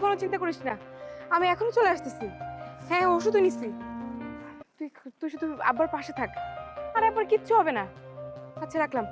কোনো চিন্তা করিস না, আমি এখনো চলে আসতেছি। হ্যাঁ, ওষুধও নিচ্ছি। তুই তুই শুধু আব্বার পাশে থাক, আর আব্বার কিচ্ছু হবে না। আচ্ছা, রাখলাম।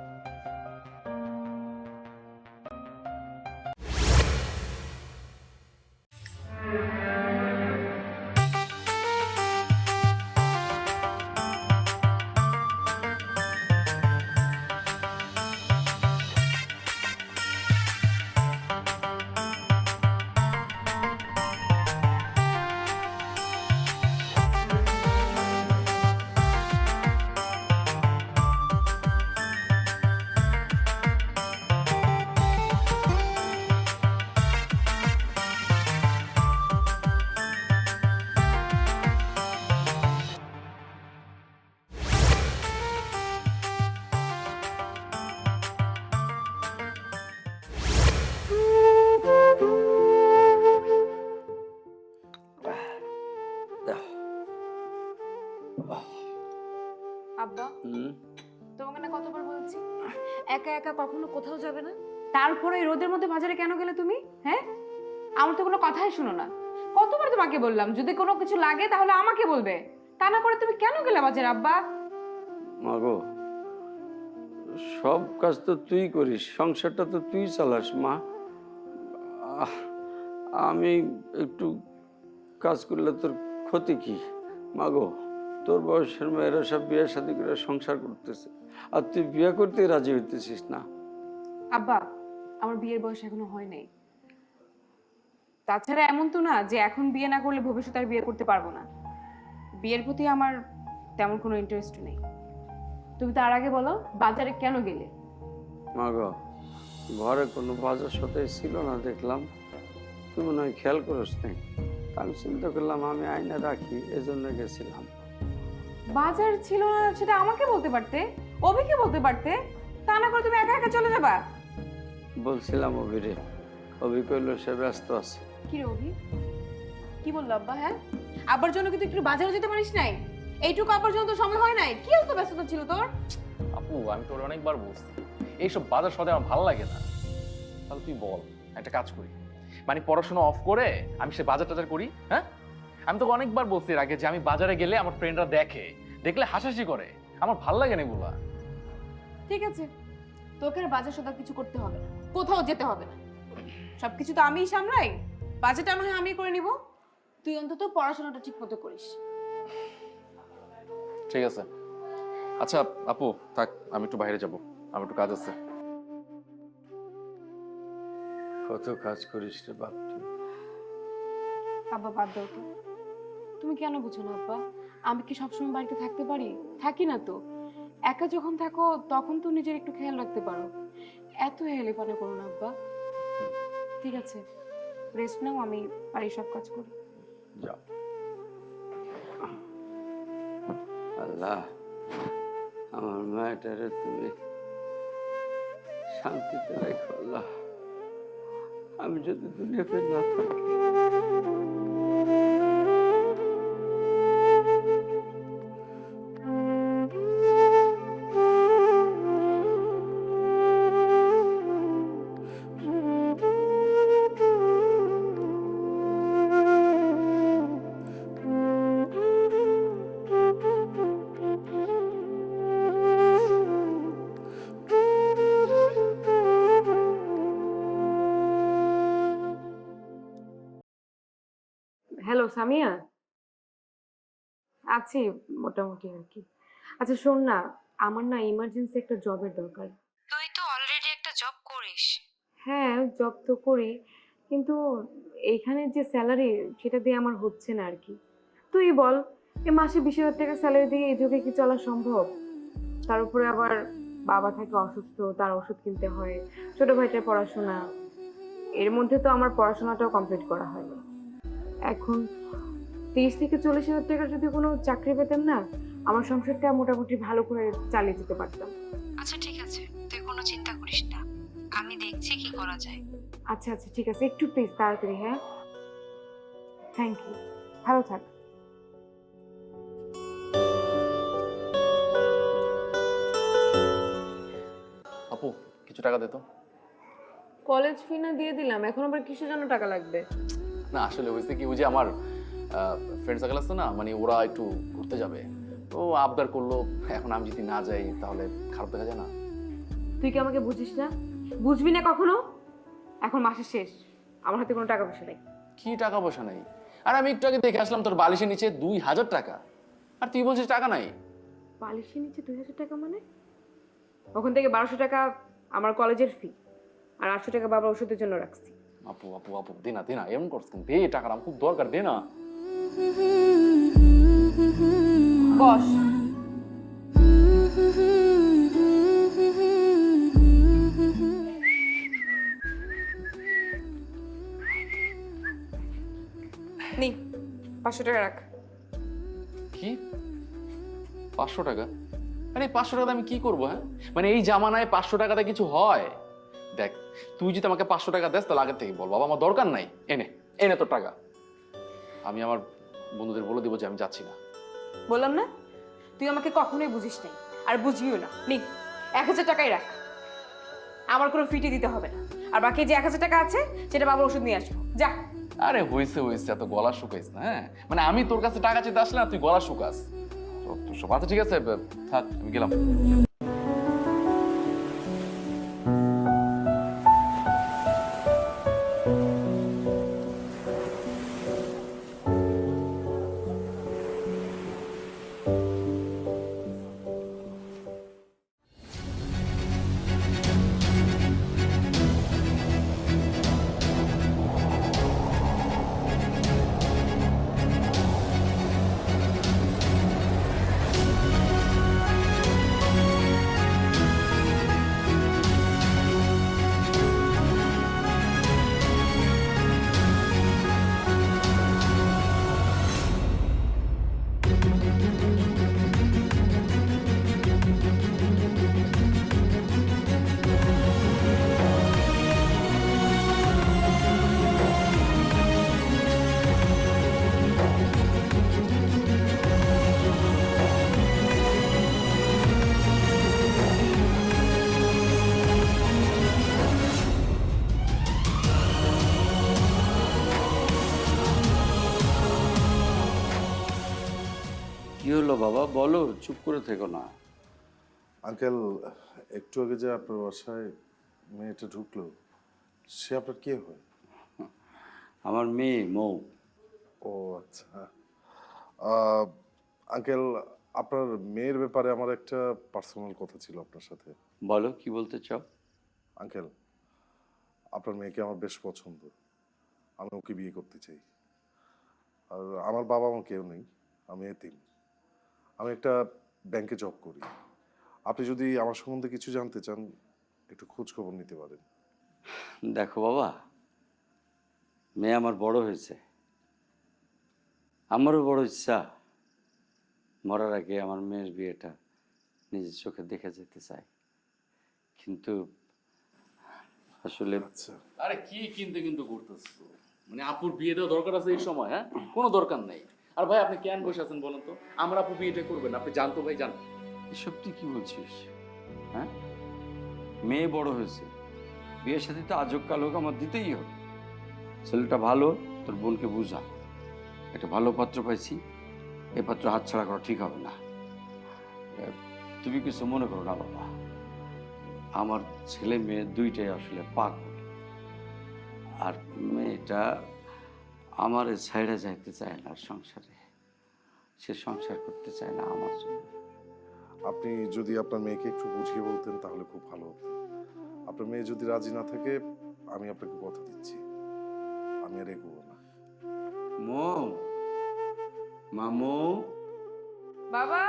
আব্বা, তোমাকে না কতবার বলছি একা একা কখনো কোথাও যাবে না। তারপরে এই রোদের মধ্যে বাজারে কেন গেলে তুমি? হ্যাঁ, আমার তো কোনো কথাই শোনো না। কতবার তোমাকে বললাম যদি কোনো কিছু লাগে তাহলে আমাকে বলবে, তা না করে তুমি কেন গেলে বাজারে আব্বা? মাগো, সব কাজ তো তুই করিস, সংসারটা তো তুই চালাস মা। আমি একটু কাজ করলে তোর ক্ষতি কি মাগো? তোর বয়সের মেয়েরা সব বিয়ে শাদী করে সংসার করতেছে, আর তুই বিয়ে করতে রাজি হইতেছিস না। আব্বা, আমার বিয়ের বয়স এখনো হয় নাই। তাছাড়া এমন তো না যে এখন বিয়ে না করলে ভবিষ্যতে আর বিয়ে করতে পারবো না। বিয়ের প্রতি আমার তেমন কোনো ইন্টারেস্ট নেই। তুমি তার আগে বলো বাজারে কেন গেলে? মাগো, ঘরে কোনো বাজার সদাই ছিল না দেখলাম, তুই মনে হয় খেয়াল করিস নাই। আমি চিন্তা করলাম আমি আয়না রাখি, এজন্য গেছিলাম। বাজার ছিল না সেটা আমাকে বলতে পারতে, অভিকে বলতে পারতে, তা না করে তুমি একা একা চলে যাবা। বলছিলাম অভিরে, অভি কইল সে ব্যস্ত আছে। কি রে অভি, কি বললো আব্বা? হ্যাঁ, আব্বার জন্য কিন্তু একটু বাজারে যেতে পারিস নাই? এইটুকু আব্বার জন্য তো সময় হয় নাই। কি এত ব্যস্ততা ছিল তোর? আপু, আমি তোর অনেকবার বলছি এইসব বাজার সদাই আমার ভালো লাগে না। তাহলে তুই বল, একটা কাজ করি, মানে পড়াশোনা অফ করে আমি সে বাজার টাজার করি। হ্যাঁ, আমি তোকে অনেকবার বলছি এর আগে যে আমি বাজারে গেলে আমার ফ্রেন্ডরা দেখলে হাসাহাসি করে, আমার ভাল লাগে না এগুলা। ঠিক আছে, তোকে আর বাজার সদা কিছু করতে হবে না, কোথাও যেতে হবে না। সবকিছু তো আমিই সামলাই, বাজেটটা না হয় আমি করে নিব। তুই অন্তত পড়াশোনাটা ঠিক মতো করিস। ঠিক আছে। আচ্ছা আপু থাক, আমি একটু বাইরে যাব, আমার একটু কাজ আছে। কত কাজ করিস রে বাপ তুই। আব্বা বাদ দাও তো, তুমি কেন বুঝো না আব্বা? আমি কি সবসময় বাড়িতে থাকতে পারি? থাকি না তো। একা যখন থাকো তখন তো নিজের একটু খেয়াল রাখতে পারো। এত হেলেপানা করো না আব্বা। ঠিক আছে, রেস্ট নাও, আমি বাড়ির সব কাজ করি। যাও। আল্লাহ, আমার মায়েটারে তুমি শান্তিতে রাখো আল্লাহ। আমি যদি দুনিয়াতে না থাকি, হ্যালো সামিয়া, আছি মোটামুটি আর কি। আচ্ছা শোন না, আমার না ইমার্জেন্সি একটা জবের দরকার। তুই তো অলরেডি একটা জব করিস। হ্যাঁ, জব তো করি, কিন্তু এইখানে যে স্যালারি সেটা দিয়ে আমার হচ্ছে না আর কি। তুই বল, এ মাসে 20,000 টাকা স্যালারি দিয়ে এই যুগে কি চলা সম্ভব? তার উপরে আবার বাবা থাকে অসুস্থ, তার ওষুধ কিনতে হয়, ছোট ভাইটার পড়াশোনা, এর মধ্যে তো আমার পড়াশোনাটাও কমপ্লিট করা হয়নি। এখন 30 থেকে 40 হাজার টাকার যদি কোনো চাকরি পেতাম না, আমার সংসারটা মোটামুটি ভালো করে চালিয়ে যেতে পারতাম। আচ্ছা ঠিক আছে, তুই কোনো চিন্তা করিস না, আমি দেখছি কি করা যায়। আচ্ছা আচ্ছা ঠিক আছে, একটু প্লিজ তাড়াতাড়ি। হ্যাঁ, থ্যাংক ইউ, ভালো থাক। আপু কিছু টাকা দে তো। কলেজ ফি না দিয়ে দিলাম, এখন আবার কিসের জন্য টাকা লাগবে? না আসলে হয়েছে কি, ওই যে আমার ফ্রেন্ড সার্কেল আছে না, মানে ওরা একটু ঘুরতে যাবে, তো আবদার করলো। এখন আমি যদি না যাই তাহলে খারাপ দেখা যায় না। তুই কি আমাকে বুঝিস না? বুঝবি না কখনো? এখন মাসের শেষ, আমার হাতে কোনো টাকা পয়সা নেই। কি টাকা পয়সা নাই? আর আমি একটু আগে দেখে আসলাম তোর বালিশের নিচে 2000 টাকা, আর তুই বলছিস টাকা নাই। বালিশের নিচে 2000 টাকা মানে? ওখান থেকে 1200 টাকা আমার কলেজের ফি, আর 800 টাকা বাবার ওষুধের জন্য রাখছি। আপু আপু আপু দে না, দে না, এমন করছিস কেন? দে টাকাটা, আমার খুব দরকার, দে না। বস। নি 500 টাকা রাখ। কি 500 টাকা? মানে 500 টাকা আমি কি করবো? হ্যাঁ, মানে এই জামানায় 500 টাকাতে কিছু হয়? দেখ, তুই যদি আমাকে 500 টাকা দেস তাহলে আগের থেকে বল, বাবা আমার দরকার নাই, এনে এনে তোর টাকা। আমি আমার বন্ধুদের বলে দিব যে আমি যাচ্ছি না। বললাম না, তুই আমাকে কখনোই বুঝিস নাই, আর বুঝবিও না। নি 1000 টাকাই রাখ, আমার কোনো ফিটি দিতে হবে না। আর বাকি যে 1000 টাকা আছে সেটা বাবার ওষুধ নিয়ে আসবো। যা। আরে হয়েছে হয়েছে, এত গলা শুকাইস না। হ্যাঁ, মানে আমি তোর কাছে টাকা চেতে আসলে না তুই গলা শুকাস। তো সব আচ্ছা, ঠিক আছে, থাক, আমি গেলাম। কি হলো বাবা, বলো, চুপ করে থেকো না। আঙ্কেল, একটু আগে যে আপনার বাসায় মেয়েটা ঢুকলো, সে আপনার কে হয়? আমার মেয়ে মৌ। ও আচ্ছা। আঙ্কেল, আপনার মেয়ের ব্যাপারে আমার একটা পার্সোনাল কথা ছিল আপনার সাথে। বলো, কি বলতে চাও? আঙ্কেল, আপনার মেয়েকে আমার বেশ পছন্দ, আমি ওকে বিয়ে করতে চাই। আর আমার বাবা মা কেউ নেই, আমি এতিম। আমি একটা ব্যাংকে জব করি। আপনি যদি আমার সম্বন্ধে কিছু জানতে চান, একটু খোঁজ খবর নিতে পারেন। দেখো বাবা, মেয়ে আমার বড় হয়েছে, আমারও বড় ইচ্ছা মরার আগে আমার মেয়ের বিয়েটা নিজের চোখে দেখে যেতে চাই, কিন্তু আসলে আচ্ছা, আরে কি কিন্তু কিন্তু করতেছো? মানে আপুর বিয়ে দেওয়া দরকার আছে এই সময়? হ্যাঁ, কোনো দরকার নেই। আর ভাই আপনি কেন বসে আছেন বলেন তো? আমরা আপু বিয়েটা করবেন, আপনি জানতো ভাই, জান। এসব তুই কি বলছিস? হ্যাঁ, মেয়ে বড় হয়েছে, বিয়ের সাথে তো আজব কাল হোক আমার দিতেই হবে। ছেলেটা ভালো, তোর বোনকে বুঝা, একটা ভালো পাত্র পাইছি, এ পাত্র হাতছাড়া করা ঠিক হবে না। তুমি কিছু মনে করো না বাবা, আমার ছেলে মেয়ে দুইটাই আসলে পাগল, আর মেয়েটা আমার ছাইড়া যাইতে চায় না সংসারে, সে সংসার করতে চায় না আমার জন্য। আপনি যদি আপনার মেয়েকে একটু বুঝিয়ে বলতেন তাহলে খুব ভালো হতো। আপনার মেয়ে যদি রাজি না থাকে, আমি আপনাকে কথা দিচ্ছি, আমি আর এগোবো না। মৌ, মামু, বাবা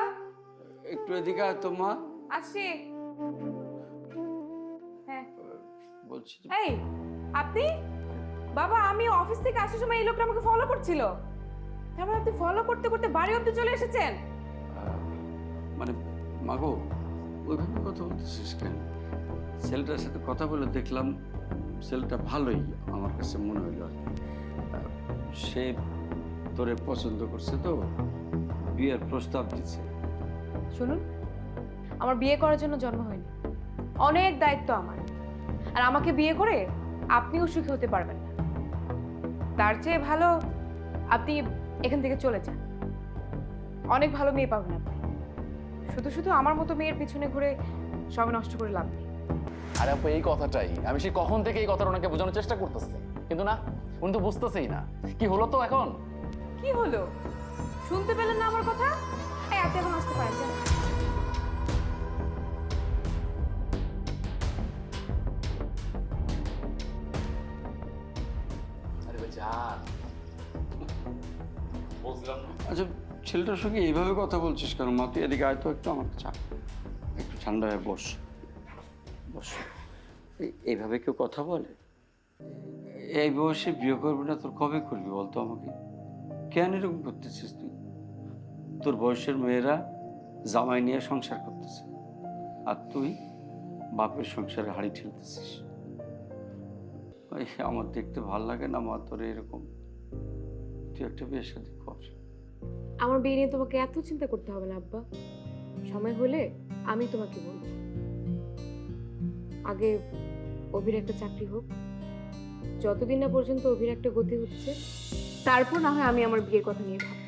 একটু এদিকে আয় তো মা। আসছি। হ্যাঁ বলছি যে, এই আপনি? বাবা আমি অফিস থেকে আসার সময় এই লোকটা আমাকে ফলো করছিল, তারপর আপনি ফলো করতে করতে বাড়ি অবধি চলে এসেছেন। মানে মাগো, ওইভাবে কথা বলতেছিস কেন? ছেলেটার সাথে কথা বলে দেখলাম ছেলেটা ভালোই, আমার কাছে মনে হইল আর কি। সে তোরে পছন্দ করছে, তো বিয়ের প্রস্তাব দিচ্ছে। শুনুন, আমার বিয়ে করার জন্য জন্ম হয়নি, অনেক দায়িত্ব আমার, আর আমাকে বিয়ে করে আপনিও সুখী হতে পারবেন না। তার চেয়ে ভালো আপনি এখান থেকে চলে যান। অনেক ভালো মেয়ে পাবেন আপনি। শুধু শুধু আমার মতো মেয়ের পিছনে ঘুরে সময় নষ্ট করে লাভ নেই। আরে আপু এই কথাটাই আমি সেই কখন থেকে এই কথাটা ওনাকে বোঝানোর চেষ্টা করতেছি, কিন্তু না, উনি তো বুঝতেছেই না। কি হলো তো এখন? কি হলো? শুনতে পেলেন না আমার কথা? এই আপনি এখন আসতে পারেন, যান। আরে ভাই যান, বলছিলাম না। আচ্ছা, ছেলেটার সঙ্গে এইভাবে কথা বলছিস কেন? মা, তুই এদিকে আয় তো একটু, আমার চা একটু ঠান্ডা হয়ে বস বস। এইভাবে কেউ কথা বলে? এই বয়সে বিয়ে করবি না, তোর কবে করবি বলতো আমাকে? কেন এরকম করতেছিস তুই? তোর বয়সের মেয়েরা জামাই নিয়ে সংসার করতেছে, আর তুই বাপের সংসারে হাড়ি ঠেলতেছিস। আমার দেখতে ভাল লাগে না মা তোর এরকম। তুই একটা বিয়ে শাদী কর। আমার বিয়ে নিয়ে তোমাকে এত চিন্তা করতে হবে না আব্বা। সময় হলে আমি তোমাকে বলবো। আগে অভির একটা চাকরি হোক, যতদিন না পর্যন্ত অভির একটা গতি হচ্ছে, তারপর না হয় আমি আমার বিয়ের কথা নিয়ে ভাববো।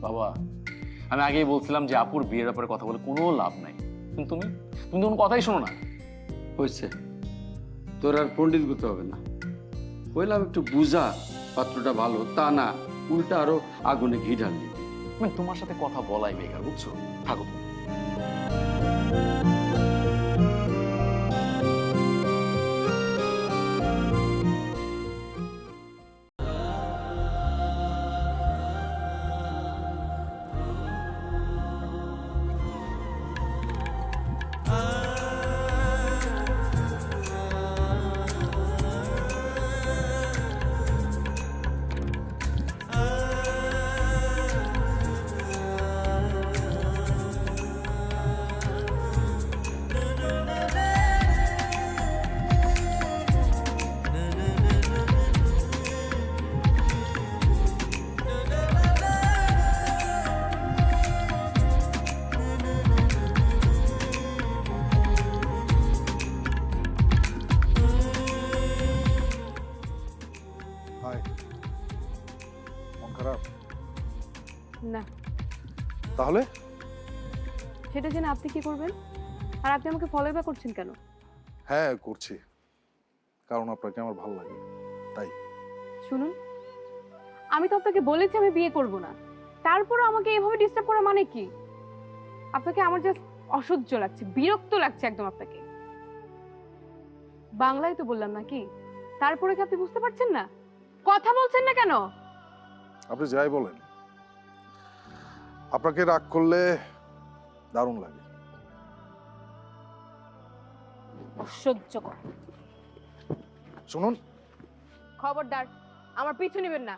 বাবা, আমি আগেই বলছিলাম যে আপুর বিয়ের ব্যাপারে কথা বলে কোনো লাভ নাই, কিন্তু তুমি তুমি তো কোনো কথাই শোনো না। হয়েছে, তোর আর পণ্ডিত হতে হবে না। বললাম একটু বুঝা, পাত্রটা ভালো, তা না উল্টা আরো আগুনে ঘি ঢাললি। মানে তোমার সাথে কথা বলাই বেকার, বুঝছো? থাকো। হাই, মন খারাপ? না, তাহলে সেটা জেনে আপনি কি করবেন? আর আপনি আমাকে ফলো ব্যাক করছেন কেন? হ্যাঁ করছি, কারণ আপনাকে আমার ভালো লাগে তাই। শুনুন, আমি তো আপনাকে বলেছি আমি বিয়ে করব না, তারপরও আমাকে এভাবে ডিস্টার্ব করা মানে কি? আপনাকে আমার জাস্ট অসহ্য লাগছে, বিরক্ত লাগছে একদম আপনাকে। বাংলায় তো বললাম নাকি, তারপরে কি আপনি বুঝতে পারছেন না? কথা বলছেন না কেন? আপনি যাই বলেন, আপনাকে রাগ করলে দারুণ লাগে। অসহ্যকর। শুনুন, খবরদার আমার পিছু নেবেন না।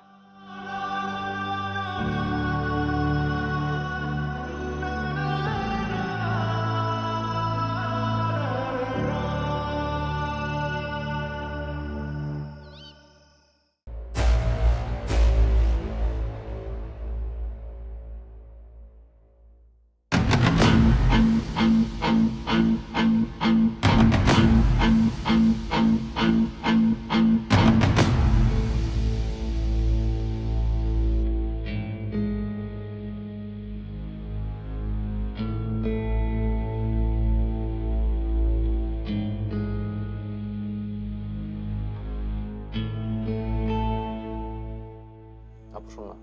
আপু শোন না,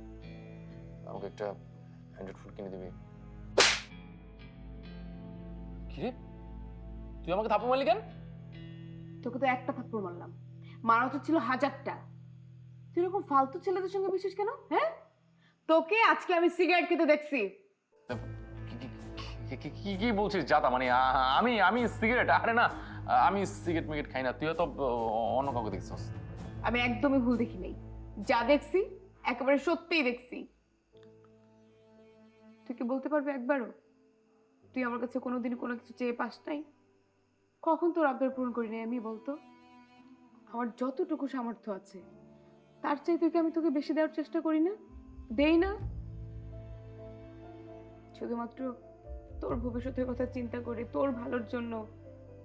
আমাকে একটা হ্যান্ড্রেড ফুড কিনে দিবি। কি রে, তুই আমাকে থাপ্পড় মারলি কেন? তোকে তো একটা থাপ্পড় মারলাম, মারা উচিত ছিল 1000টা। তুই এরকম ফালতু ছেলেদের সঙ্গে বিশেষ কেন? হ্যাঁ, তোকে আজকে আমি সিগারেট খেতে দেখছি। কি কি বলছিস জাতা? মানে আমি আমি সিগারেট? আরে না, আমি সিগারেট মিগারেট খাই না, তুই তো অন্য কাউকে দেখছিস। আমি একদমই ভুল দেখি নাই, যা দেখছি একেবারে সত্যিই দেখছি। তুই কি বলতে পারবি একবারও তুই আমার কাছে কোনোদিন কোনো কিছু চেয়ে পাস নাই? কখন তোর আবদার পূরণ করি নাই আমি, বলতো? আমার যতটুকু সামর্থ্য আছে তার চাইতে কি আমি তোকে বেশি দেওয়ার চেষ্টা করি না? দেই না? শুধুমাত্র তোর ভবিষ্যতের কথা চিন্তা করে, তোর ভালোর জন্য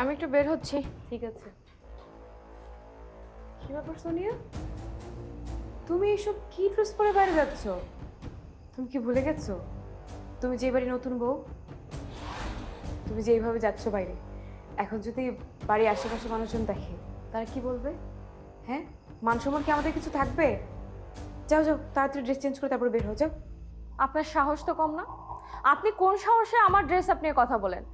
আমি একটু বের হচ্ছি। ঠিক আছে। কি ব্যাপার সোনিয়া, তুমি এইসব কি ড্রেস পরে বাইরে যাচ্ছ? তুমি কি ভুলে গেছো তুমি যে বাড়ি নতুন বউ? তুমি যে এইভাবে যাচ্ছ বাইরে, এখন যদি বাড়ির আশেপাশে মানুষজন দেখে তারা কি বলবে? হ্যাঁ, মান সম্মান কি আমাদের কিছু থাকবে? যাও যাও, তাড়াতাড়ি ড্রেস চেঞ্জ করে তারপরে বের হয়ে যাও। আপনার সাহস তো কম না? আপনি কোন সাহসে আমার ড্রেস আপ নিয়ে কথা বলেন?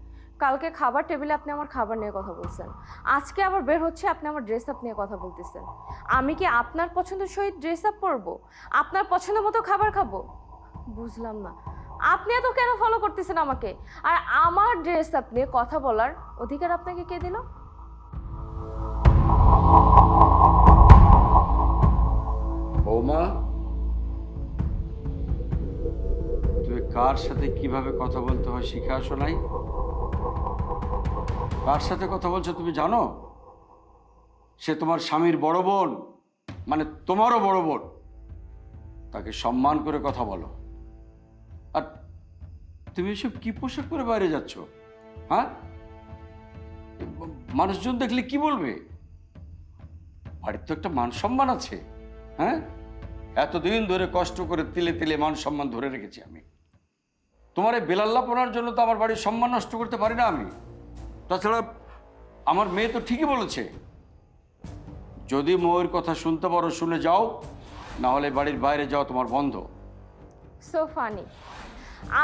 কালকে খাবার টেবিলে আপনি আমার খাবার নিয়ে কথা বলছেন, আজকে আবার বের হচ্ছে আপনি আমার ড্রেস আপ নিয়ে কথা বলতেছেন। আমি কি আপনার পছন্দের সহিত ড্রেস আপ পরবো? আপনার পছন্দ মতো খাবার খাবো? বুঝলাম না আপনি এত কেন ফলো করতেছেন আমাকে? আর আমার ড্রেস আপ নিয়ে কথা বলার অধিকার আপনাকে কে দিল? বৌমা, তুমি কার সাথে কিভাবে কথা বলতে হয় শিখে আসো নাই? কার সাথে কথা বলছো তুমি জানো? সে তোমার স্বামীর বড় বোন, মানে তোমারও বড় বোন। তাকে সম্মান করে কথা বলো। আর তুমি এসব কি পোশাক পরে বাইরে যাচ্ছ? হ্যাঁ, মানুষজন দেখলে কি বলবে? বাড়ির তো একটা মান সম্মান আছে। হ্যাঁ, এতদিন ধরে কষ্ট করে তিলে তিলে মান সম্মান ধরে রেখেছি আমি। তোমার এই বেলাল্লাপনার জন্য তো আমার বাড়ির সম্মান নষ্ট করতে পারি না আমি। তাছাড়া আমার মেয়ে তো ঠিকই বলেছে, যদি ময়ের কথা শুনতে পারো শুনে যাও, না হলে বাড়ির বাইরে যাও, তোমার বন্ধ। So funny.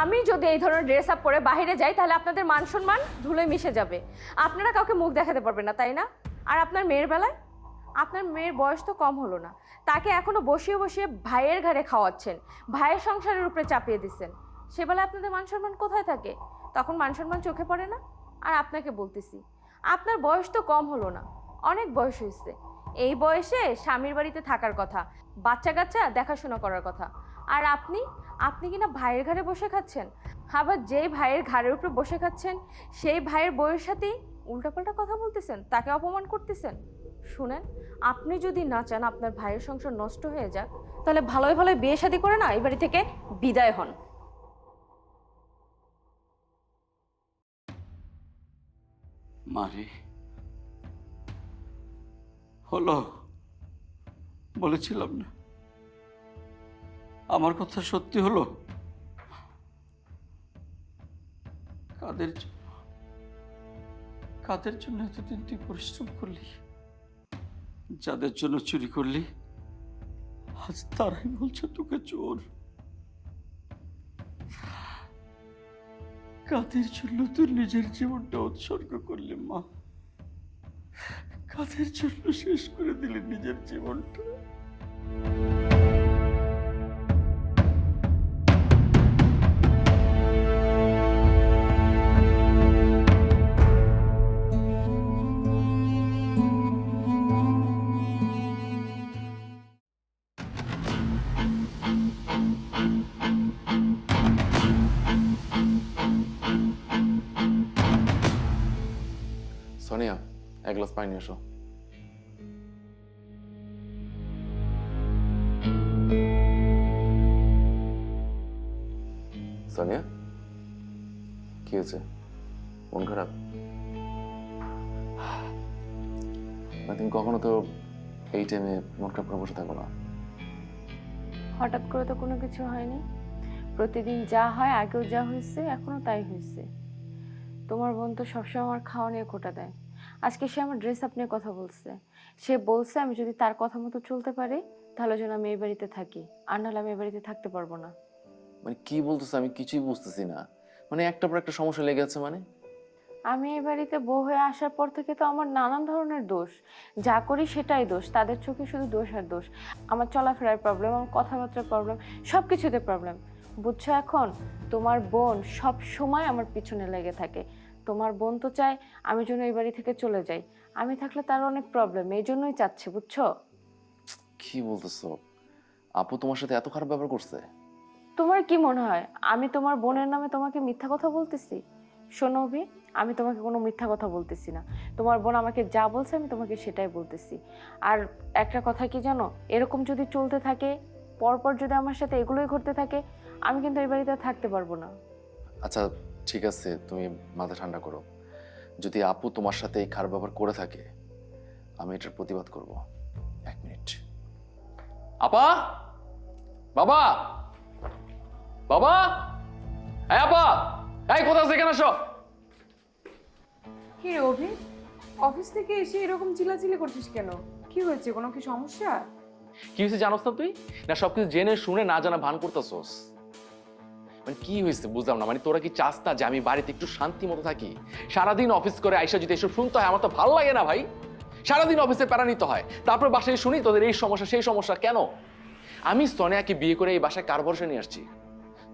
আমি যদি এই ধরনের ড্রেস আপ পরে বাইরে যাই তাহলে আপনাদের মান সম্মান ধুলোয় মিশে যাবে, আপনারা কাউকে মুখ দেখাতে পারবেন না, তাই না? আর আপনার মেয়ের বেলায়, আপনার মেয়ের বয়স তো কম হলো না, তাকে এখনো বসিয়ে বসিয়ে ভাইয়ের ঘাড়ে খাওয়াচ্ছেন, ভাইয়ের সংসারের উপরে চাপিয়ে দিচ্ছেন। সে বেলায় আপনাদের মান সম্মান কোথায় থাকে? তখন মান সম্মান চোখে পড়ে না? আর আপনাকে বলতেছি, আপনার বয়স তো কম হলো না, অনেক বয়স হয়েছে। এই বয়সে স্বামীর বাড়িতে থাকার কথা, বাচ্চা কাচ্চা দেখাশোনা করার কথা। আর আপনি আপনি কিনা ভাইয়ের ঘাড়ে বসে খাচ্ছেন। আবার যেই ভাইয়ের ঘাড়ের উপরে বসে খাচ্ছেন সেই ভাইয়ের বউয়ের সাথেই উল্টাপাল্টা কথা বলতেছেন, তাকে অপমান করতেছেন। শুনেন, আপনি যদি না চান আপনার ভাইয়ের সংসার নষ্ট হয়ে যাক, তাহলে ভালোই ভালোই বিয়ে শাদী করে না এই বাড়ি থেকে বিদায় হন। মারে হলো, বলেছিলাম না আমার কথা সত্যি হলো। কাদের জন্য এতদিন তুই পরিশ্রম করলি, যাদের জন্য চুরি করলি, আজ তারাই বলছে তোকে চোর। কাদের জন্য তুই নিজের জীবনটা উৎসর্গ করলি মা? কাদের জন্য শেষ করে দিলি নিজের জীবনটা? সোনিয়া, এক গ্লাস পানি এসো। সোনিয়া, কি হয়েছে? মন খারাপ? তুমি কখনো তো এই টাইমে মন খারাপ করে বসে থাকো না। হঠাৎ করে তো কোনো কিছু হয়নি, প্রতিদিন যা হয়, আগেও যা হয়েছে এখনো তাই হয়েছে। তোমার বোন তো সবসময় আমার খাওয়া নিয়ে খোটা দেয়। আজকে সে আমার ড্রেস আপ নিয়ে কথা বলছে। সে বলছে আমি যদি তার কথা মতো চলতে পারি তাহলে যেন আমি এই বাড়িতে থাকি, আর নাহলে আমি এই বাড়িতে থাকতে পারবো না। মানে কি বলতেছে আমি কিছুই বুঝতেছি না। মানে একটার পর একটা সমস্যা লেগে আছে। মানে আমি এই বাড়িতে বউ হয়ে আসার পর থেকে তো আমার নানান ধরনের দোষ, যা করি সেটাই দোষ। তাদের চোখে শুধু দোষ আর দোষ। আমার চলাফেরার প্রবলেম, আমার কথাবার্তার প্রবলেম, সব কিছুতে প্রবলেম। বুঝছো এখন? তোমার বোন সব সময় আমার পিছনে লেগে থাকে। তোমার বোন তো চায় আমি যেন এই বাড়ি থেকে চলে যাই। আমি থাকলে তার অনেক প্রবলেম, এই জন্যই চাচ্ছে। বুঝছো? কি বলতেছো? আপু তোমার সাথে এত খারাপ ব্যবহার করছে? তোমার কি মনে হয় আমি তোমার বোনের নামে তোমাকে মিথ্যা কথা বলতেছি? শোনো অভি, আমি তোমাকে কোনো মিথ্যা কথা বলতেছি না। তোমার বোন আমাকে যা বলছে আমি তোমাকে সেটাই বলতেছি। আর একটা কথা কি জানো, এরকম যদি চলতে থাকে, পরপর যদি আমার সাথে এগুলোই ঘটতে থাকে, আমি কিন্তু এই বাড়িতে থাকতে পারবো না। আচ্ছা ঠিক আছে, তুমি মাথা ঠান্ডা করো। যদি আপু তোমার সাথে এই খারাপ ব্যবহার করে থাকে, আমি এটার প্রতিবাদ করব। 1 মিনিট। আপা, বাবা, বাবা, এই আপা, এই কোথাও সেখানে আসো। কি রে অভি, অফিস থেকে এসে এরকম চিল্লাচিল্লি করছিস কেন? কি হয়েছে, কোনো কি সমস্যা? কি হয়েছে জানোস না তুই? না সবকিছু জেনে শুনে না জানা ভান করতেছস। মানে কি হয়েছে বুঝলাম না। মানে তোরা কি চাস না যে আমি বাড়িতে একটু শান্তি মতো থাকি? সারাদিন অফিস করে আইসা যদি এসব শুনতে হয়, আমার তো ভালো লাগে না ভাই। সারাদিন অফিসে প্যারা নিতে হয়, তারপর বাসায় শুনি তোদের এই সমস্যা সেই সমস্যা। কেন? আমি সোনিয়াকে বিয়ে করে এই বাসায় কার ভরসা নিয়ে আসছি?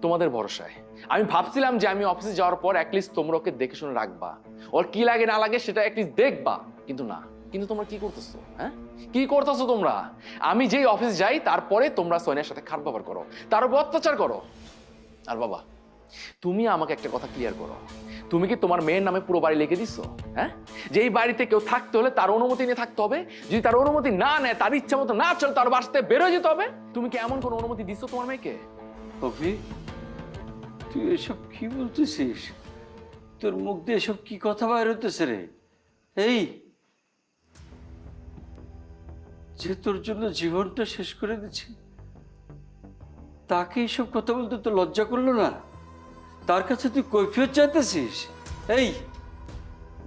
তোমাদের ভরসায়। আমি ভাবছিলাম যে আমি অফিসে যাওয়ার পর অ্যাটলিস্ট তোমরা ওকে দেখে শুনে রাখবা, ওর কি লাগে না লাগে সেটা অ্যাটলিস্ট দেখবা। কিন্তু না, কিন্তু তোমরা কি করতেছো? হ্যাঁ, কি করতেছো তোমরা? আমি যেই অফিস যাই তারপরে তোমরা সোনিয়ার সাথে খারাপ ব্যবহার করো, তার উপর অত্যাচার করো। আর বাবা, তুমি আমাকে একটা কথা ক্লিয়ার করো, তুমি কি তোমার মেয়ের নামে পুরো বাড়ি লিখে দিছো? হ্যাঁ, যে এই বাড়িতে কেউ থাকতে হলে তার অনুমতি নিয়ে থাকতে হবে, যদি তার অনুমতি না নেয়, তার ইচ্ছা মতো না চলে, তার বাসাতে বের হয়ে যেতে হবে। তুমি কি এমন কোনো অনুমতি দিছো তোমার মেয়েকে? অভি, তুই এসব কি বলতেছিস? তোর মুখ দিয়ে এসব কি কথা বাইর হতেছে রে? এই যে তোর জন্য জীবনটা শেষ করে দিচ্ছে, তাকে এইসব কথা বলতে তো লজ্জা করলো না? তার কাছে তুই কৈফিয়ত চাইতেছিস? এই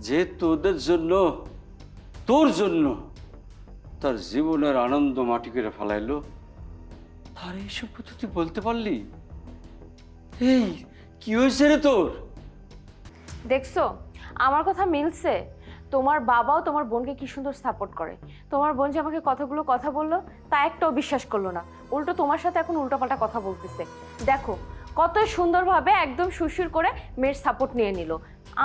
যে তোদের জন্য, তোর জন্য তার জীবনের আনন্দ মাটি করে ফেলাইলো, তার এইসব কথা তুই বলতে পারলি? এই কি হয়েছে রে তোর? দেখছো আমার কথা মিলছে? তোমার বাবাও তোমার বোনকে কি সুন্দর সাপোর্ট করে। তোমার বোন যে আমাকে কথা বললো তা একটাও বিশ্বাস করলো না, উল্টো তোমার সাথে এখন উল্টোপাল্টা কথা বলতেছে। দেখো কত সুন্দরভাবে একদম সুরসুর করে মেয়ের সাপোর্ট নিয়ে নিল।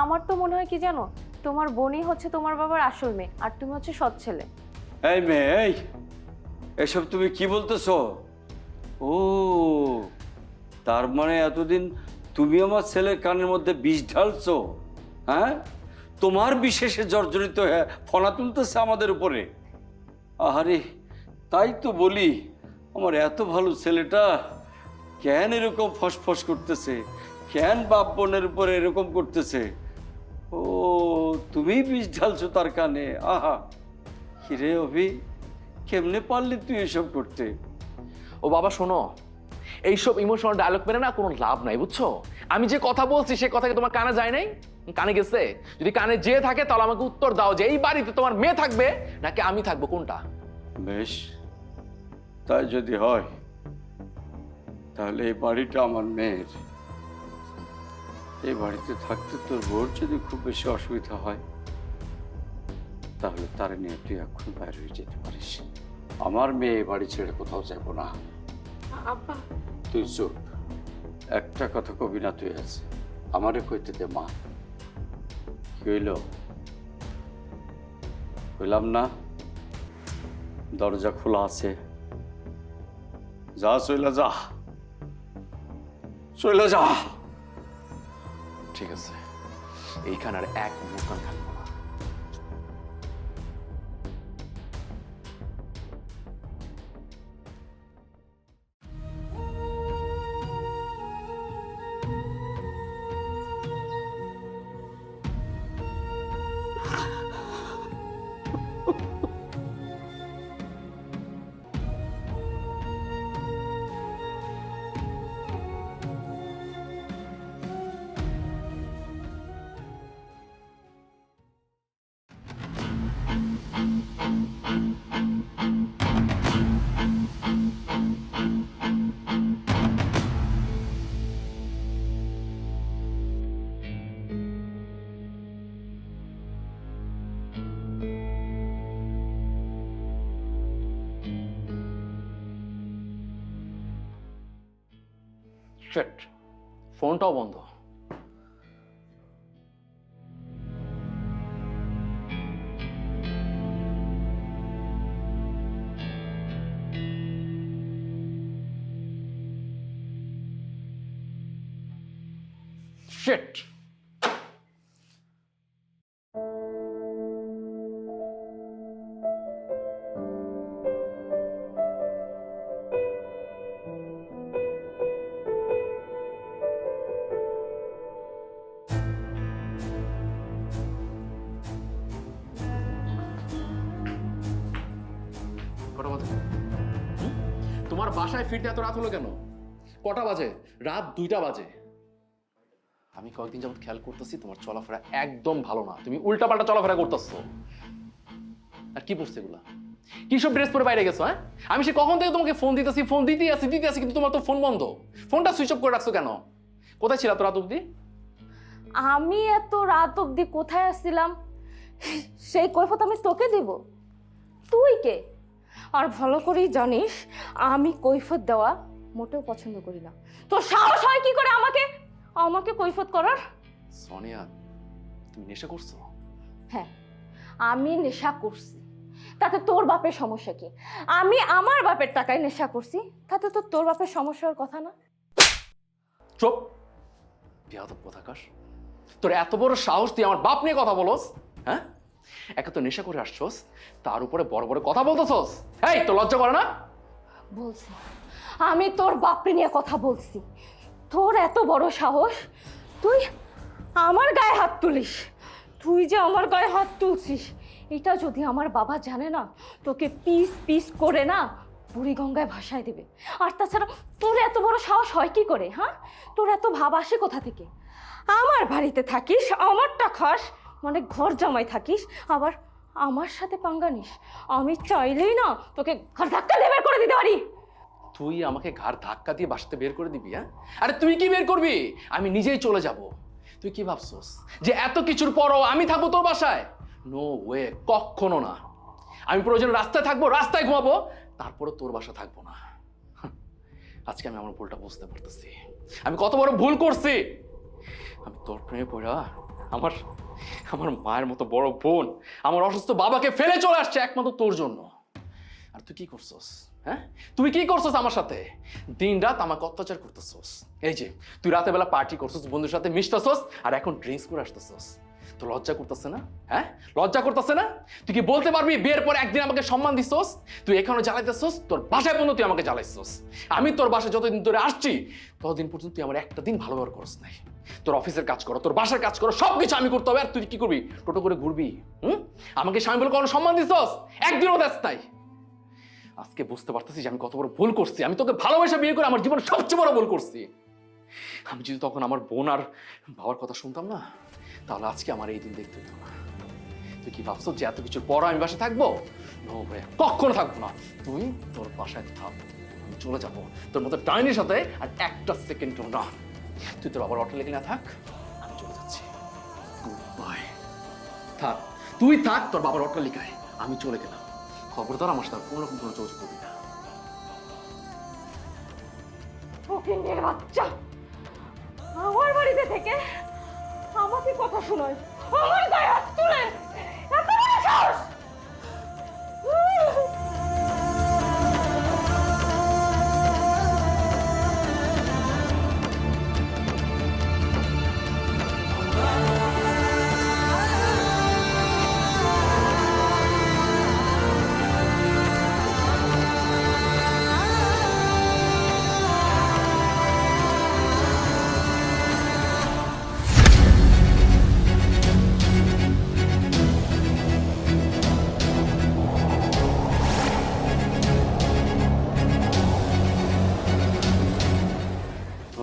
আমার তো মনে হয় কি জানো, তোমার বোনই হচ্ছে তোমার বাবার আসল মেয়ে, আর তুমি হচ্ছে সৎ ছেলে। এই মেয়ে, এই এসব তুমি কি বলতেছো? ও, তার মানে এতদিন তুমি আমার ছেলের কানের মধ্যে বিষ ঢালছো? হ্যাঁ, তোমার বিশেষে জর্জরিত হয়ে ফনা তুলতেছে আমাদের উপরে। আহারে, তাই তো বলি, আমার এত ভালো ছেলেটা কেন এরকম ফসফস করতেছে, কেন বাপ বোনের উপরে এরকম করতেছে? ও, তুমি বিষ ঢালছো তার কানে? আহা, কিরে অভি, কেমনে পারলি তুই এসব করতে? ও বাবা শোনো, এইসব ইমোশনাল ডায়লগ মেরে না কোনো লাভ নাই, বুঝছো? আমি যে কথা বলছি সে কথা কি তোমার কানে যায় নাই? কানে গেছে? যদি কানে যেয়ে থাকে তাহলে আমাকে উত্তর দাও যে এই বাড়িতে তোমার মেয়ে থাকবে নাকি আমি থাকবো, কোনটা? বেশ, তাই যদি হয় তাহলে এই বাড়িটা আমার মেয়ের। এই বাড়িতে থাকতে তোর বোর যদি খুব বেশি অসুবিধা হয়, তাহলে তার নিয়ে তুই এখন বাইরে হয়ে যেতে পারিস। আমার মেয়ে বাড়ি ছেড়ে কোথাও যাবো না। আব্বা, তুই চুপ, একটা কথা কবি না তুই আছে, আমারে কইতে দে। মা, কি হইল? বললাম না দরজা খোলা আছে, যা চইলা যা, চইলা যা। ঠিক আছে, এইখানে আর এক মুহূর্ত আমি থাকবো না। শিট, ফোনটাও বন্ধ। শিট। আমার বাসায় ফিরতে এত রাত হলো কেন? কটা বাজে? রাত 2টা বাজে। আমি কয়েকদিন যাবত খেয়াল করতেছি তোমার চলাফেরা একদম ভালো না, তুমি উল্টাপাল্টা চলাফেরা করতেছো। আর কি পড়ছে এগুলা? কি সব ড্রেস পরে বাইরে গেছো? হ্যাঁ, আমি সে কখন থেকে তোমাকে ফোন দিতেই আছি, কিন্তু তোমার তো ফোন বন্ধ। ফোনটা সুইচ অফ করে রাখছো কেন? কোথায় ছিল তো রাত অব্দি? আমি এত রাত অবধি কোথায় আসছিলাম সেই কৈফত আমি তোকে দিব? তুই কে? আর ভালো করেই জানিস আমি কৈফত দেওয়া মোটেও পছন্দ করি না। তোর সাহস হয় কি করে আমাকে কৈফত করার? সোনিয়া, তুমি নেশা করছো? হ্যাঁ, আমি নেশা করছি, তাতে তোর বাপের সমস্যা কি? আমি আমার বাপের টাকায় নেশা করছি, তাতে তো তোর বাপের সমস্যার কথা না। চুপ, বেয়াদব কোথাকার। তোর এত বড় সাহস, তুই আমার বাপ নিয়ে কথা বলস? হ্যাঁ, একে তো নেশা করে আসছস, তার উপরে বড় বড় কথা বলতেছস। এই, তো লজ্জা করে না? বলছি, আমি তোর বাপরে নিয়ে কথা বলছি। তোর এত বড় সাহস, তুই আমার গায়ে হাত তুলিস? তুই যে আমার গায়ে হাত তুলছিস এটা যদি আমার বাবা জানে না, তোকে পিস পিস করে না বুড়িগঙ্গায় ভাসায় দেবে। আর তাছাড়া তোর এত বড় সাহস হয় কি করে? হ্যাঁ, তোর এত ভাব আসে কোথা থেকে? আমার বাড়িতে থাকিস, আমারটা খাস, মানে ঘর জামাই থাকিস, আবার আমার সাথে পাঙ্গা নিস। আমি চাইলেই না তোকে ঘর ধাক্কা দিয়ে বের করে দিতে পারি। তুই আমাকে ঘাড় ধাক্কা দিয়ে বাসাতে বের করে দিবি? হ্যাঁ, আরে তুই কি বের করবি? আমি নিজেই চলে যাব। তুই কি ভাবছস যে এত কিছুর পরও আমি থাকবো তোর বাসায়? নো ওয়ে, কখনো না। আমি প্রয়োজন রাস্তায় থাকবো, রাস্তায় ঘুমাবো, তারপরে তোর বাসা থাকবো না। আজকে আমি আমার ভুলটা বুঝতে পারতেছি, আমি কত বড় ভুল করছি। আমি তোর প্রেমে পড়া আমার মায়ের মতো বড় বোন, আমার অসুস্থ বাবাকে ফেলে চলে আসছে একমাত্র তোর জন্য। আর তুই কি করছস? হ্যাঁ, তুই কি করছস আমার সাথে? দিন রাত আমাকে অত্যাচার করতেছস। এই যে তুই রাতে বেলা পার্টি করছস, বন্ধুর সাথে মিশতেছস, আর এখন ড্রিঙ্কস করে আসতেছস। তো লজ্জা করতেছে না? হ্যাঁ, লজ্জা করতেছে না? তুই কি বলতে পারবি বিয়ের পর একদিন আমাকে সম্মান দিছস? তুই এখনো জ্বালাইতেছস, তোর বাসায় পর্যন্ত তুই আমাকে জ্বালাইছস। আমি তোর বাসায় যতদিন ধরে আসছি ততদিন পর্যন্ত তুই আমার একটা দিন ভালো ব্যবহার করস নাই। তোর অফিসের কাজ করো, তোর বাসার কাজ করো, সবকিছু আমি করতে হবে, আর তুই কি করবি? টোটো করে ঘুরবি? আমাকে স্বামী বলে কোনো সম্মান দিছস? একদিনও দেস নাই। আজকে বুঝতে পারতেছি যে আমি কত বড় ভুল করছি। আমি তোকে ভালোবাসা বিয়ে করে আমার জীবনে সবচেয়ে বড় ভুল করছি। আমি যদি তখন আমার বোন আর বাবার কথা শুনতাম না, তাহলে আজকে আমার এই দিন দেখতে হতো না। তুই কি ভাবছো যে এত কিছুর পর আমি বাসায় থাকবো? নো ভাই, কখনো থাকবো না। তুই তোর বাসায় থাক, আমি চলে যাবো তোর মতো ডাইনির সাথে আর একটা সেকেন্ডও না। তুই তোর বাবার অটো লেগে না থাক, আমি চলে যাচ্ছি। Good bye. থাক, তুই থাক তোর বাবার অটো লিখায়, আমি চলে গেলাম। খবরদার আমার সাথে কোনো রকম কোনো যোগাযোগ করবি না। ফকিন্নির বাচ্চা, আমার বাড়িতে থেকে আমাকে কথা শোনায়, আমার গায়ে হাত তুলে, এত বড় সাহস!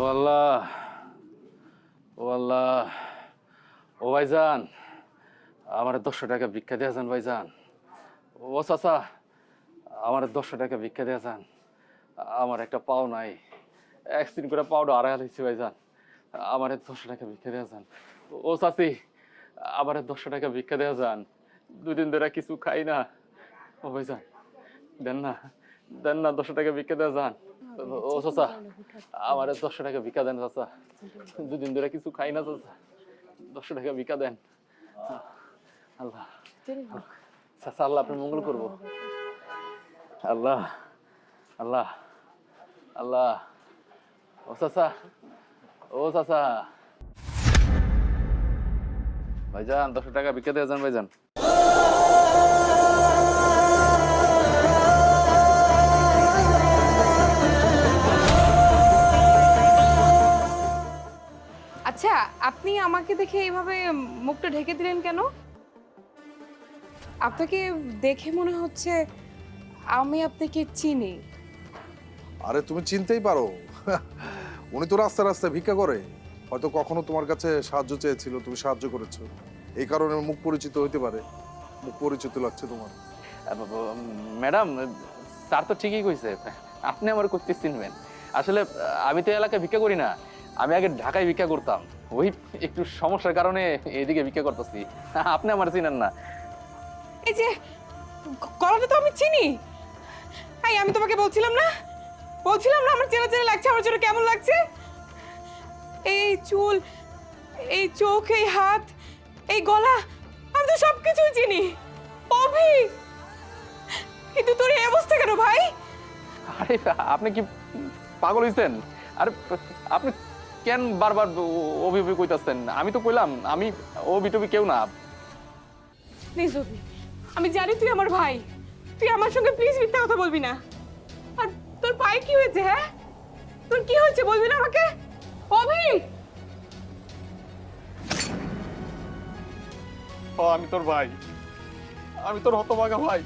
ও আল্লাহ, ও আল্লাহ, ও ভাইজান, আমার 200 টাকা ভিক্ষা দিয়ে যান ভাইজান। ও চাচা, আমার 200 টাকা ভিক্ষা দিয়ে যান। আমার একটা পাও নাই, একদিন করে পাওটা আড়াই হয়েছে ভাইজান। আমার 200 টাকা ভিক্ষা দিয়ে যান। ও চাচি, আমার 200 টাকা ভিক্ষা দিয়ে যান। 2 দিন ধরে কিছু খাই না। ও ভাইজান, দেন না, দেন না, 200 টাকা ভিক্ষা দিয়ে যান। ও চাচা, আমার 200 টাকা ভিক্ষা দেন চাচা। 2 দিন ধরে কিছু খাই না চাচা, 200 টাকা ভিক্ষা দেন। আল্লাহ, চাচা, আল্লাহ আপনার মঙ্গল করবো। আল্লাহ, আল্লাহ, আল্লাহ। ও চাচা, ও চাচা, ভাইজান 200 টাকা ভিক্ষা দিয়ে যান ভাইজান। আচ্ছা, আপনি আমাকে দেখে এইভাবে মুখটা ঢেকে দিলেন কেন? আপনাকে দেখে মনে হচ্ছে আমি আপনাকে চিনি। আরে তুমি চিনতেই পারো, উনি তো রাস্তায় রাস্তায় ভিক্ষা করে। হয়তো কখনো তোমার কাছে সাহায্য চেয়েছিল, তুমি সাহায্য করেছো, এই কারণে মুখ পরিচিত হইতে পারে। মুখ পরিচিত লাগছে তোমার। ম্যাডাম, স্যার তো ঠিকই কইছে, আপনি আমার করতে চিনবেন। আসলে আমি তো এলাকায় ভিক্ষা করি না, আমি আগে ঢাকায় ভিক্ষা করতাম। ওই একটু সমস্যার কারণে এদিকে ভিক্ষা করতেছি। আপনি আমার চিনেন না। এই যে গলাটা তো আমি চিনি। এই আমি তোমাকে বলছিলাম না আমার চেনা চেনা লাগছে, আমার জন্য কেমন লাগছে। এই চুল, এই চোখ, এই হাত, এই গলা, আমি তো সবকিছুই চিনি। অভি, কিন্তু তোর এই অবস্থা কেন ভাই? আরে আপনি কি পাগল হইছেন? আরে আপনি কেন বারবার অভি অভি কইতাছেন? আমি তো কইলাম আমি অভি টভি কেউ না। প্লিজ অভি, আমি জানি তুই আমার ভাই, তুই আমার সঙ্গে প্লিজ মিথ্যা কথা বলবি না। আর তোর পায়ে কি হয়েছে? হ্যাঁ, তোর কি হয়েছে বলবি না আমাকে? অভি, আমি তোর ভাই, আমি তোর হতভাগা ভাই।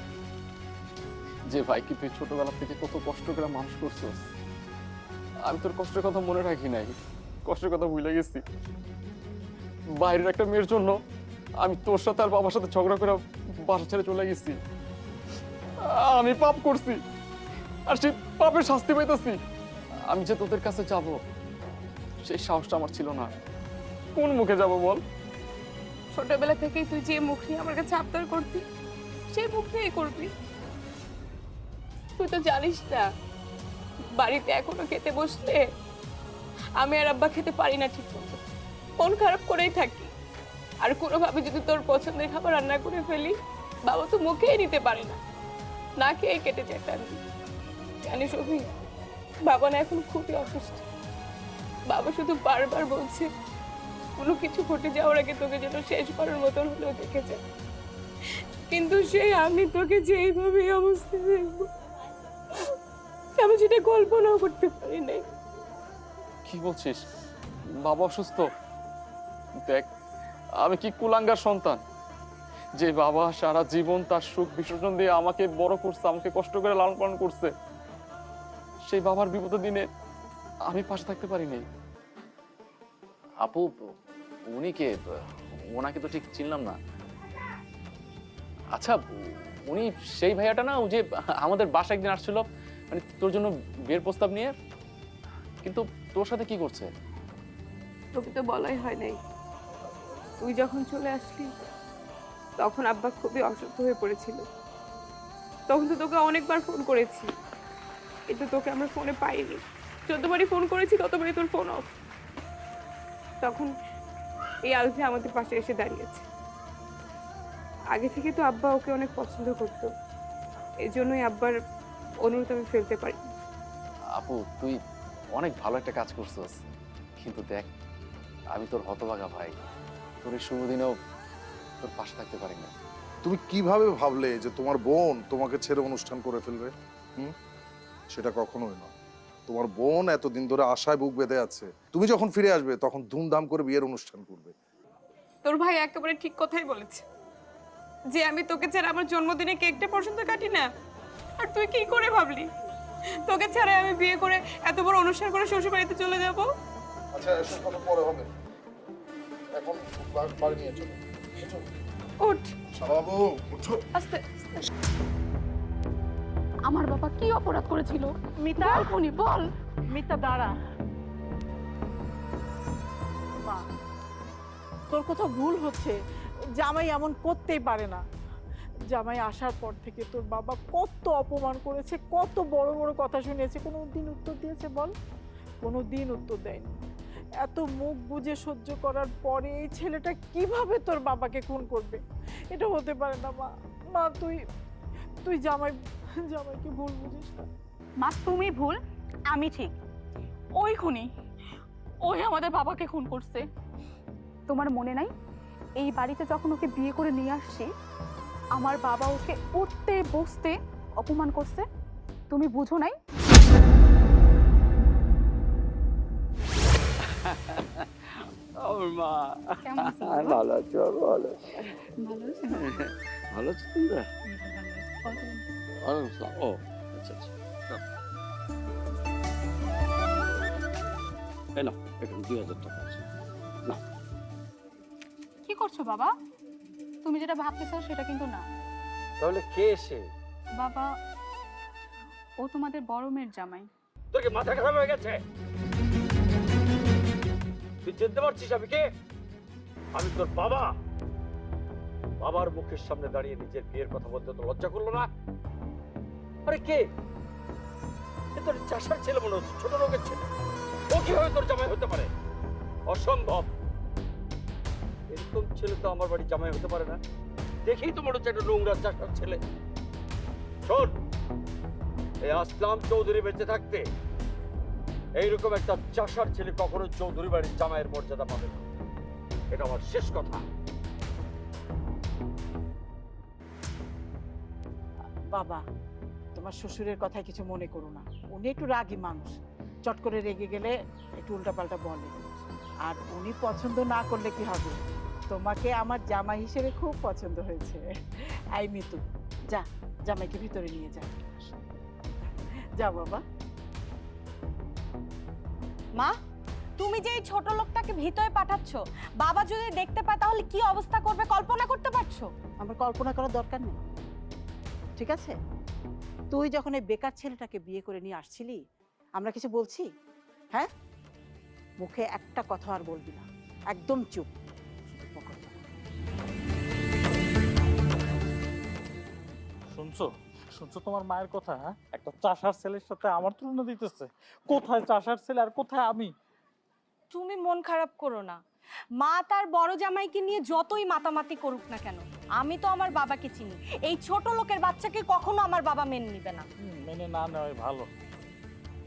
যে ভাইকে তুই ছোটবেলা থেকে কত কষ্ট করে মানুষ করছিস, আমি তোর কষ্টের কথা মনে রাখি নাই, কষ্টের কথা ভুলে গেছি। বাইরের একটা মেয়ের জন্য আমি তোর সাথে আর বাবার সাথে ঝগড়া করে বাসা ছেড়ে চলে গেছি। আমি পাপ করছি, আর সেই পাপের শাস্তি পাইতেছি। আমি যে তোদের কাছে যাব, সেই সাহসটা আমার ছিল না। কোন মুখে যাব বল? ছোটবেলা থেকেই তুই যে মুখ নিয়ে আমার কাছে আবদার করতি, সেই মুখ নিয়ে করবি। তুই তো জানিস না, বাড়িতে এখনো খেতে বসলে আমি আর আব্বা খেতে পারি না ঠিক মতো, মন খারাপ করেই থাকি। আর কোনোভাবে যদি তোর পছন্দের খাবার রান্না করে ফেলি, বাবা তো মুখেই নিতে পারে না, না খেয়ে কেটে যায় ফ্যামিলি। জানিস অভি, বাবা না এখন খুবই অসুস্থ। বাবা শুধু বারবার বলছে কোনো কিছু ঘটে যাওয়ার আগে তোকে যেন শেষবারের মতন হলেও দেখে যায়। কিন্তু সেই আমি তোকে যে এইভাবে এই অবস্থায় দেখবো, আমি সেটা কল্পনাও করতে পারি নাই। কি বলছিস? বাবা অসুস্থ? দেখ, আমি কি কুলাঙ্গার সন্তান যে বাবা সারা জীবন তার সুখ বিসর্জন দিয়ে আমাকে বড় করছে, আমাকে কষ্ট করে লালন পালন করছে। সেই বাবার বিপদের দিনে আমি পাশে থাকতে পারিনি। আপু, উনি কে? ওনাকে তো ঠিক চিনলাম না। আচ্ছা, উনি সেই ভাইয়াটা না, ও যে আমাদের বাসায় একদিন আসছিল, মানে তোর জন্য বিয়ের প্রস্তাব নিয়ে? কিন্তু তোর সাথে কি করছে? তোকে তো বলাই হয় নাই, তুই যখন চলে আসলি তখন আব্বা খুবই অসুস্থ হয়ে পড়েছিল। তখন তো তোকে অনেকবার ফোন করেছি, কিন্তু তোকে আমরা ফোনে পাইনি। যতবারই ফোন করেছি ততবারই তোর ফোন অফ। তখন এই আলফি আমাদের পাশে এসে দাঁড়িয়েছে। আগে থেকে তো আব্বা ওকে অনেক পছন্দ করতো, এই জন্যই আব্বার অনুরোধ আমি ফেলতে পারি। আপু, তুই অনেক ভালো একটা কাজ করছিস, কিন্তু দেখ, আমি তোর হতভাগা ভাই, তোর এই শুভ দিনেও তোর পাশে থাকতে পারি না। তুমি কিভাবে ভাবলে যে তোমার বোন তোমাকে ছেড়ে অনুষ্ঠান করে ফেলবে? সেটা কখনোই না। তোমার বোন এতদিন ধরে আশায় বুক বেঁধে আছে, তুমি যখন ফিরে আসবে তখন ধুমধাম করে বিয়ের অনুষ্ঠান করবে। তোর ভাই একেবারে ঠিক কথাই বলেছে যে আমি তোকে ছাড়া আমার জন্মদিনে কেকটা পর্যন্ত কাটি না। আর তুই কি করে ভাবলি তোকে ছাড়া আমি বিয়ে করে এত বড় অনুষ্ঠান করে শ্বশুর বাড়িতে চলে যাব? আচ্ছা, এসব কথা পরে হবে, এখন বাড়ি নিয়ে চলো। উঠ বাবু, উঠো। আস্তে আস্তে। আমার বাবা কি অপরাধ করেছিল? মিতা, উনি বল। মিতা দাঁড়া। মা, তোর কোথাও ভুল হচ্ছে। জামাই এমন করতেই পারে না। জামাই আসার পর থেকে তোর বাবা কত অপমান করেছে, কত বড় বড় কথা শুনিয়েছে, কোনো দিন উত্তর দিয়েছে বল? কোনো দিন উত্তর দেয়নি। এত মুখ বুজে সহ্য করার পরে এই ছেলেটা কিভাবে তোর বাবাকে খুন করবে? এটা হতে পারে না মা। মা, তুই জামাইকে ভুল বুঝিস না। মা, তুমি ভুল, আমি ঠিক। ওই খুনি, ওই আমাদের বাবাকে খুন করছে। তোমার মনে নাই, এই বাড়িতে যখন ওকে বিয়ে করে নিয়ে আসছি, আমার বাবা ওকে উঠতে বসতে অপমান করছে? তুমি বুঝো নাই? মা কেমন আছো? ভালো আছো? ভালো ভালো আছো? ভালো আছো তোমরা? ও আচ্ছা আচ্ছা। এই নাও, এখানে 2000 টাকা আছে। কি করছো বাবা? তুমি যেটা ভাবতেছো সেটা কিন্তু না তাহলে কে এসে? বাবা, ও তোমাদের বড় মেয়ের জামাই। তোর কি মাথা খারাপ হয়ে গেছে? তুই চিনতে পারছিস আমি কে? আমি তোর বাবা। বাবার মুখের সামনে দাঁড়িয়ে নিজের বিয়ের কথা বলতে তো লজ্জা করলো না? আরে কে? এ তোর চাষার ছেলে মনে হচ্ছে, ছোট লোকের ছেলে। ও কিভাবে তোর জামাই হতে পারে? অসম্ভব। এরকম ছেলে তো আমার বাড়ি জামাই হতে পারে না। দেখেই তো মনে হচ্ছে একটা নোংরা চাষার ছেলে। শোন, এই আসলাম চৌধুরী বেঁচে থাকতে এইরকম একটা চাষার ছেলে কখনো চৌধুরী বাড়ির জামাইয়ের মর্যাদা পাবে না। এটা আমার শেষ কথা। বাবা, তোমার শ্বশুরের কথায় কিছু মনে করো না, উনি একটু রাগী মানুষ, চট করে রেগে গেলে একটু উল্টাপাল্টা বলে। আর উনি পছন্দ না করলে কি হবে, তোমাকে আমার জামাই হিসেবে খুব পছন্দ হয়েছে। আই মিতু, যা জামাইকে ভিতরে নিয়ে যা। যা বাবা। মা, তুমি যে এই ছোট লোকটাকে ভিতরে পাঠাচ্ছ, বাবা যদি দেখতে পায় তাহলে কি অবস্থা করবে কল্পনা করতে পারছো? আমার কল্পনা করার দরকার নেই, ঠিক আছে? তুই যখন এই বেকার ছেলেটাকে বিয়ে করে নিয়ে আসছিলি, আমরা কিছু বলছি? হ্যাঁ, মুখে একটা কথা আর বলবি না, একদম চুপ। শুনছো শুনছো তোমার মায়ের কথা? হ্যাঁ, একটা চাষার ছেলের সাথে আমার তুলনা দিতেছে। কোথায় চাষার ছেলে আর কোথায় আমি? তুমি মন খারাপ করো না, মা তার বড় জামাইকে নিয়ে যতই মাতামাতি করুক না কেন, আমি তো আমার বাবাকে চিনি। এই ছোট লোকের বাচ্চাকে কখনো আমার বাবা মেনে নিবে না। মেনে না নেওয়াই ভালো।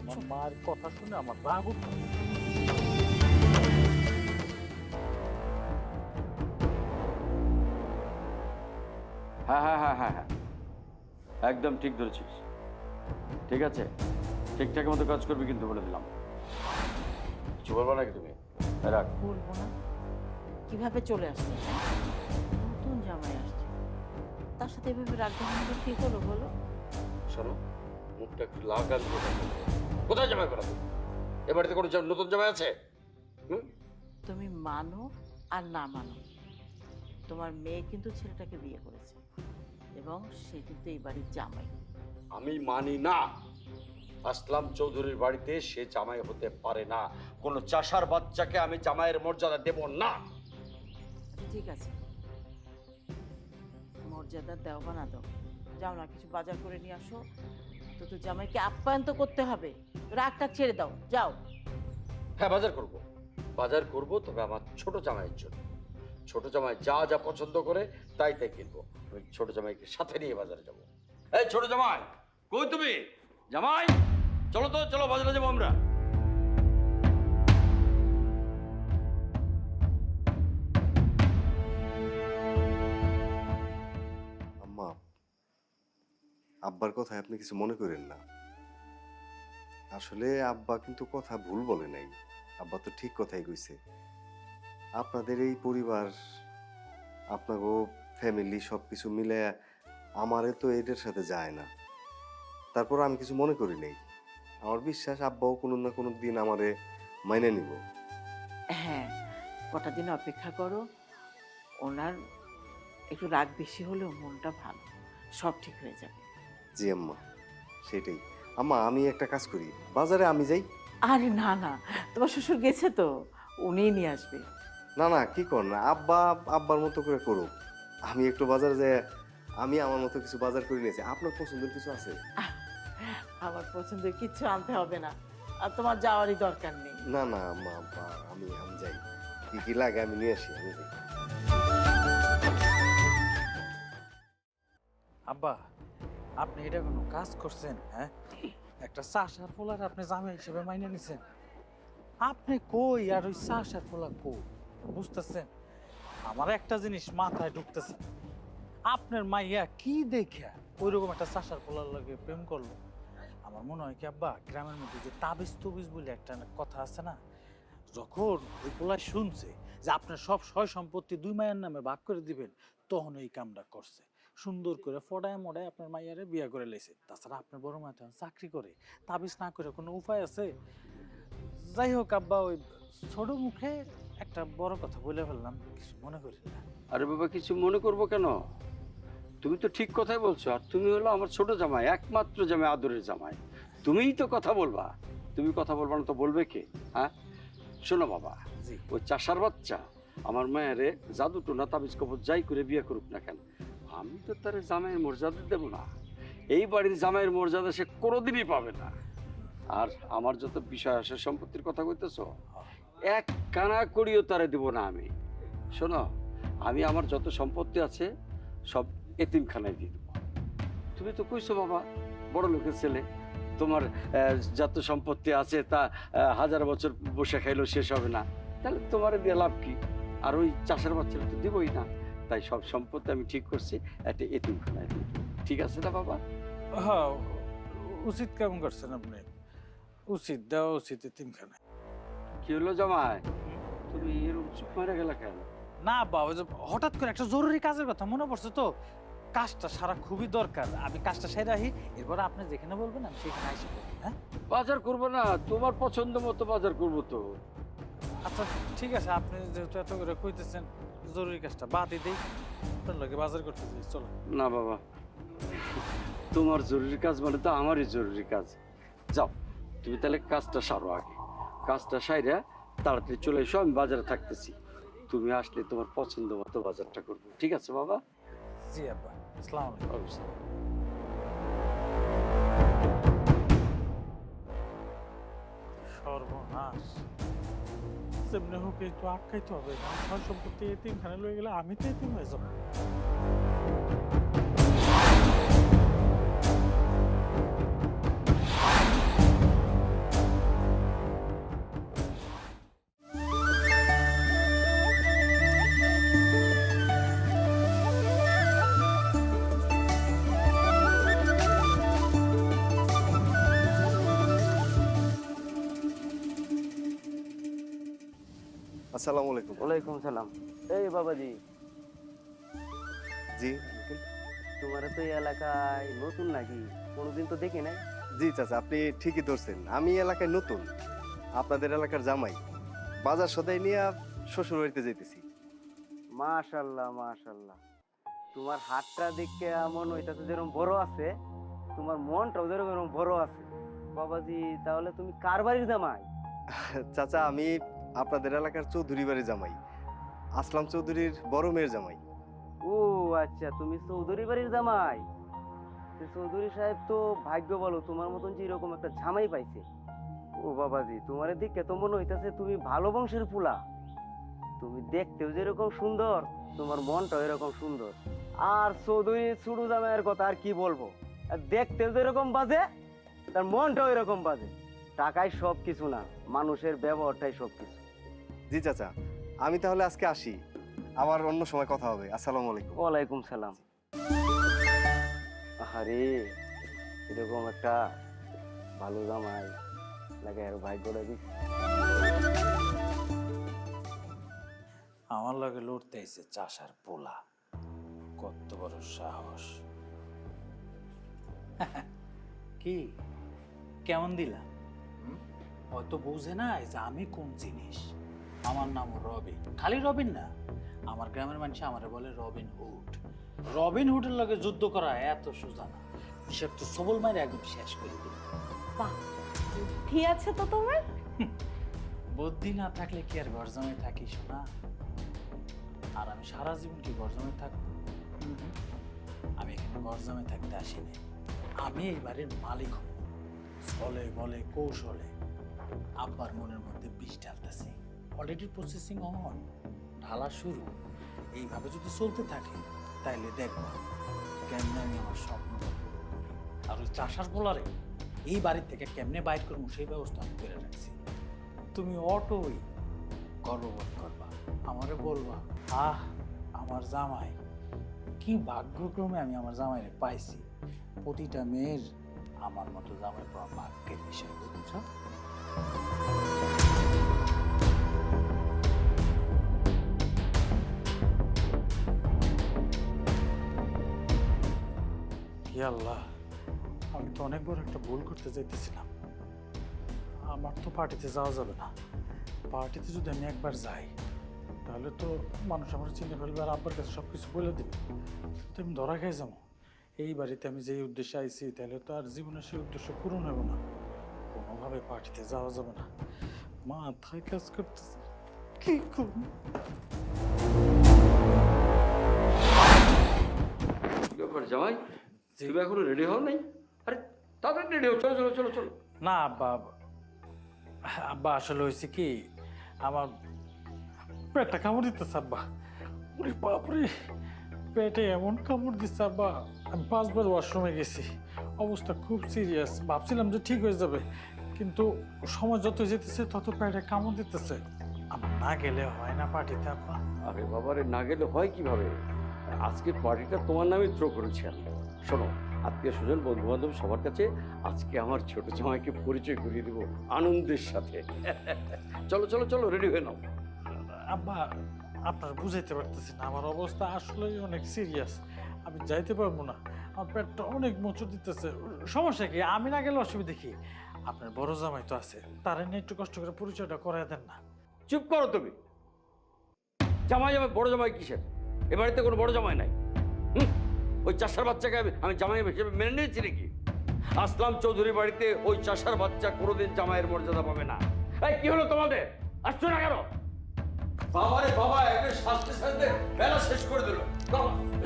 আমার মায়ের কথা শুনে আমার রাগ উঠছে। হ্যাঁ হ্যাঁ হ্যাঁ হ্যাঁ হ্যাঁ, একদম ঠিক ধরেছিস। ঠিক আছে, ঠিকঠাক মতো কাজ করবি কিন্তু, বলে দিলাম। কিছু বলবো নাকি তুমি? রাখ। বলবো না? কিভাবে চলে আসছে? নতুন জামাই আসছে, তার সাথে এভাবে রাগ দেখানো কি হলো বলো? শোনো, মুখটা একটু লাগান দিয়ে কথা বলো। কোথায় জামাই করা তুমি? এ বাড়িতে কোনো নতুন জামাই আছে? তুমি মানো আর না মানো, তোমার মেয়ে কিন্তু ছেলেটাকে বিয়ে করেছে এবং সে কিন্তু এই বাড়ির জামাই। আমি মানি না। আসলাম চৌধুরীর বাড়িতে সে জামাই হতে পারে না। কোনো চাষার বাচ্চাকে আমি জামাইয়ের মর্যাদা দেব না। ঠিক আছে, মর্যাদা দাও বা না দাও, যাও না কিছু বাজার করে নিয়ে আসো। তো জামাইকে আপ্যায়ন তো করতে হবে, রাগটা ছেড়ে দাও, যাও। হ্যাঁ, বাজার করব। বাজার করব, তবে আমার ছোট জামাইয়ের জন্য। ছোট জামাই যা যা পছন্দ করে তাই তাই কিনবো। আমি ছোট জামাইকে সাথে নিয়ে বাজারে যাব। এই ছোট জামাই, কই তুমি? জামাই, চলো তো, চলো বাজারে যাবো আমরা। আম্মা, আব্বার কথায় আপনি কিছু মনে করেন না। আসলে আব্বা কিন্তু কথা ভুল বলে নাই, আব্বা তো ঠিক কথাই কইছে। আপনাদের এই পরিবার, আপনাগো ফ্যামিলি সবকিছু মিলে আমারে তো এটার সাথে যায় না। তারপর আমি কিছু মনে করি নাই। আমার বিশ্বাস আব্বাও কোনো না কোনো দিন আমারে মাইনে নিব। হ্যাঁ, কটা দিন অপেক্ষা করো, ওনার একটু রাগ বেশি হলেও মনটা ভালো, সব ঠিক হয়ে যাবে। জি আম্মা, সেটাই। আম্মা, আমি একটা কাজ করি, বাজারে আমি যাই। আরে না না, তোমার শ্বশুর গেছে তো, উনিই নিয়ে আসবে। না না, কি কর না, আব্বা আব্বার মতো করে করুক। আমি একটু বাজারে যাই, আমি আমার মতো কিছু বাজার করে নিয়েছি। আপনার পছন্দের কিছু আছে? আমার পছন্দের কিচ্ছু আনতে হবে না, আর তোমার যাওয়ারই দরকার নেই। না না আম্মা, আব্বা, আমি যাই, কি কি লাগে আমি নিয়ে আসি, আমি যাই। আব্বা, আপনি এটা কোনো কাজ করছেন? হ্যাঁ, একটা চাষার পোলার আপনি জামাই হিসেবে মাইনে নিছেন। আপনি কই আর ওই চাষার পোলা কই, বুঝতেছেন? আমার একটা জিনিস মাথায় ঢুকতেছে, আপনার মাইয়া কি দেখা ওইরকম একটা চাষার পোলার লাগে প্রেম করলো? আমার মনে হয় কি আব্বা, গ্রামের মধ্যে যে তাবিজ তুবিজ বলে একটা কথা আছে না, যখন ওই পোলায় শুনছে যে আপনার সব সয় সম্পত্তি দুই মায়ের নামে ভাগ করে দিবেন, তখন এই কামটা করছে। সুন্দর করে ফড়ায় মডায় আপনার মাইয়ারে বিয়ে করে লেছে। তাছাড়া আপনার বড় মা তো চাকরি করে, তাবিজ না করে কোনো উপায় আছে? যাই হোক আব্বা, ওই ছোট মুখে একটা বড় কথা বলে ফেললাম, কিছু মনে করি না। আরে বাবা, কিছু মনে করবো কেন? তুমি তো ঠিক কথাই বলছো। আর তুমি হলো আমার ছোট জামাই, একমাত্র জামাই, আদরের জামাই। তুমিই তো কথা বলবা। তুমি কথা বলবা না তো বলবে কে? হ্যাঁ, শোনো বাবা, জি। ওই চাষার বাচ্চা আমার মায়েরে জাদু টোনা তাবিজ কবজ যাই করে বিয়ে করুক না কেন, আমি তো তার জামাইয়ের মর্যাদা দেবো না। এই বাড়ির জামাইয়ের মর্যাদা সে কোনোদিনই পাবে না। আর আমার যত বিষয় আসে, সম্পত্তির কথা কইতেছো, এক কানা করিও তারে দেবো না আমি। শোনো, আমি আমার যত সম্পত্তি আছে সব এতিমখানায় দিয়ে দেবো। তুমি তো কইছো বাবা, বড় লোকের ছেলে, তোমার যত সম্পত্তি আছে তা 1000 বছর বসে খাইলেও শেষ হবে না। তাহলে তোমার দিয়ে লাভ কি? আর ওই চাষের বাচ্চারা তো দেবই না। তাই সব সম্পত্তি আমি ঠিক করছি একটা এতিমখানায় দিব। ঠিক আছে না বাবা? হ্যাঁ, উচিত কেমন করছেন আপনি, উচিত দেওয়া উচিত এতিমখানা। কি হলো জামাই, তুমি এরকম চুপ মারা গেলা কেন? না বাবা, ওই যে হঠাৎ করে একটা জরুরি কাজের কথা মনে পড়ছে, তো কাজটা সারা খুবই দরকার। আমি কাজটা সেরে আহি, এরপর আপনি যেখানে বলবেন আমি সেখানে আসি। হ্যাঁ, বাজার করবো না, তোমার পছন্দ মতো বাজার করবো তো। আচ্ছা ঠিক আছে, আপনি যেহেতু এত করে কইতেছেন, জরুরি কাজটা বাদই দেই, আপনার লগে বাজার করতে যাই, চলো। না বাবা, তোমার জরুরি কাজ মানে তো আমারই জরুরি কাজ। যাও, তুমি তাহলে কাজটা সারো আগে। কাজটা সাইরা তাড়াতাড়ি চলে এসো, আমি বাজারে থাকতেছি। তুমি আসলে তোমার পছন্দ মতো বাজারটা করবো। ঠিক আছে বাবা? জি আব্বা, আসসালামু আলাইকুম। অবশ্যই। সর্বনাশ, যেমনি হোক একটু আটকাইতে হবে, সব সম্পত্তি এতিমখানে লয়ে গেলে আমি তো এতিম হয়ে যাবো। আসসালামু আলাইকুম। ওয়ালাইকুম সালাম। এই বাবাজি, জি তোমার তো এই এলাকায় নতুন নাকি? কোনোদিন তো দেখি নাই। জি চাচা, আপনি ঠিকই ধরছেন, আমি এলাকায় নতুন, আপনাদের এলাকার জামাই। বাজার সদাই নিয়ে শ্বশুর বাড়িতে যাইতেছি। মাশাল্লাহ মাশাল্লাহ, তোমার হাতটা দেখে এমন হইতাছে যেরকম বড় আছে, তোমার মনটাও যেরকম বড় আছে। বাবাজি, তাহলে তুমি কার বাড়ির জামাই? চাচা, আমি আপনাদের এলাকার চৌধুরী বাড়ির জামাই, আসলাম চৌধুরীর বড় মেয়ের জামাই। ও আচ্ছা, তুমি চৌধুরী বাড়ির জামাই। তো চৌধুরী সাহেব তো ভাগ্য বলো, তোমার মতন যে এরকম একটা জামাই পাইছে। ও বাবাজি, তোমার দিকে তো মনে হইতাছে তুমি ভালো বংশের পুলা। তুমি দেখতেও যেরকম সুন্দর, তোমার মনটাও এরকম সুন্দর। আর চৌধুরী ছুড়ু জামাইয়ের কথা আর কি বলবো, আর দেখতেও যেরকম বাজে, তার মনটাও এরকম বাজে। টাকায় সব কিছু না, মানুষের ব্যবহারটাই সব কিছু। জি চাচা, আমি তাহলে আজকে আসি, আবার অন্য সময় কথা হবে। আসসালামু আলাইকুম। ওয়ালাইকুম সালাম। আরে এরকম একটা ভালো জামাই লাগে, আর ভাগ্যটা দিস। আমার লগে লড়তে আইছে চাষার পোলা, কত বড় সাহস! কি কেমন দিলাম? হয়তো বুঝে না যে আমি কোন জিনিস। আমার নাম রবিন, খালি রবিন না, আমার গ্রামের মানুষ আমারে বলে রবিন হুড। রবিন হুডের লগে যুদ্ধ করা এত সোজা না, বিষাক্ত সবল মাইরে একদম শেষ করে দিল। বাহ, বুদ্ধি আছে তো তোমার। বুদ্ধি না থাকলে কি আর ঘর জমে থাকিস না? আর আমি সারা জীবন কি ঘর জমে থাকবো? আমি এখানে ঘর জমে থাকতে আসিনি, আমি এই বাড়ির মালিক হব। ছলে বলে কৌশলে আব্বার মনের মধ্যে বিষ ঢালতেছি। অলরেডি প্রসেসিং অন, ঢালা শুরু। এইভাবে যদি চলতে থাকে তাইলে দেখবো কেমনে আমি আমার স্বপ্নটা পুরো করি। আর ওই চাষার বলারে এই বাড়ির থেকে কেমনে বাইর করবো সেই ব্যবস্থা আমি করে রাখছি। তুমি অটোই গর্ববোধ করবা, আমারে বলবা, আহ আমার জামাই, কি ভাগ্যক্রমে আমি আমার জামাইরে পাইছি। প্রতিটা মেয়ের আমার মতো জামাই পাওয়া ভাগ্যের বিষয়, বুঝছো? হে আল্লাহ, আমি তো অনেক বড় একটা ভুল করতে চাইতেছিলাম। আমার তো পার্টিতে যাওয়া যাবে না। পার্টিতে যদি আমি একবার যাই তাহলে তো মানুষ আমার চিনে ফেলবে আর আব্বার কাছে সব কিছু বলে দেবে, তো আমি ধরা খাই যাবো। এই বাড়িতে আমি যেই উদ্দেশ্যে আইছি তাহলে তো আর জীবনের সেই উদ্দেশ্য পূরণ হবে না। কোনোভাবে পার্টিতে যাওয়া যাবে না, মাথায় কাজ করতেছে কি করব। কি ব্যাপার জামাই, তুমি এখনো রেডি হও নাই? আরে তাড়াতাড়ি রেডি হও, চলো চলো চলো চলো। না আব্বা, আব্বা আসলে হয়েছে কি, আমার পেটটা কামড় দিতেছে আব্বা। ওরে বাপরে, পেটে এমন কামড় দিচ্ছে আব্বা, আমি 5 বার ওয়াশরুমে গেছি, অবস্থা খুব সিরিয়াস। ভাবছিলাম যে ঠিক হয়ে যাবে, কিন্তু সময় যত যেতেছে তত পেটে কামড় দিতেছে। আমি না গেলে হয় না পার্টিতে আব্বা। আরে বাবারে, না গেলে হয় কিভাবে? আজকের পার্টিটা তোমার নামে থ্রো করেছি আমি। শোনো, আত্মীয় স্বজন বন্ধু বান্ধব সবার কাছে আজকে আমার ছোট জামাইকে পরিচয় করিয়ে দেবো আনন্দের সাথে। চলো চলো চলো, রেডি হয়ে নাও। আব্বা আপনার বুঝাইতে পারতেছি না, আমার অবস্থা আসলেই অনেক সিরিয়াস, আমি যাইতে পারবো না, আমার পেটটা অনেক মোচড় দিতেছে। সমস্যা কি, আমি না গেলে অসুবিধা কি? আপনার বড় জামাই তো আছে, তারা নিয়ে একটু কষ্ট করে পরিচয়টা করাই দেন না। চুপ করো তুমি। জামাই জামাই বড় জামাই কিসের? এ বাড়িতে কোনো বড় জামাই নাই। ওই চাষার বাচ্চাকে আমি জামাই হিসেবে মেনে নিয়েছি নাকি? আসলাম চৌধুরী বাড়িতে ওই চাষার বাচ্চা কোনোদিন জামাইয়ের মর্যাদা পাবে না। এই কি হলো তোমাদের? আসছো না কেন? বাবারে বাবা, একটা শাস্তি শাস্তি বেলা শেষ করে দিল।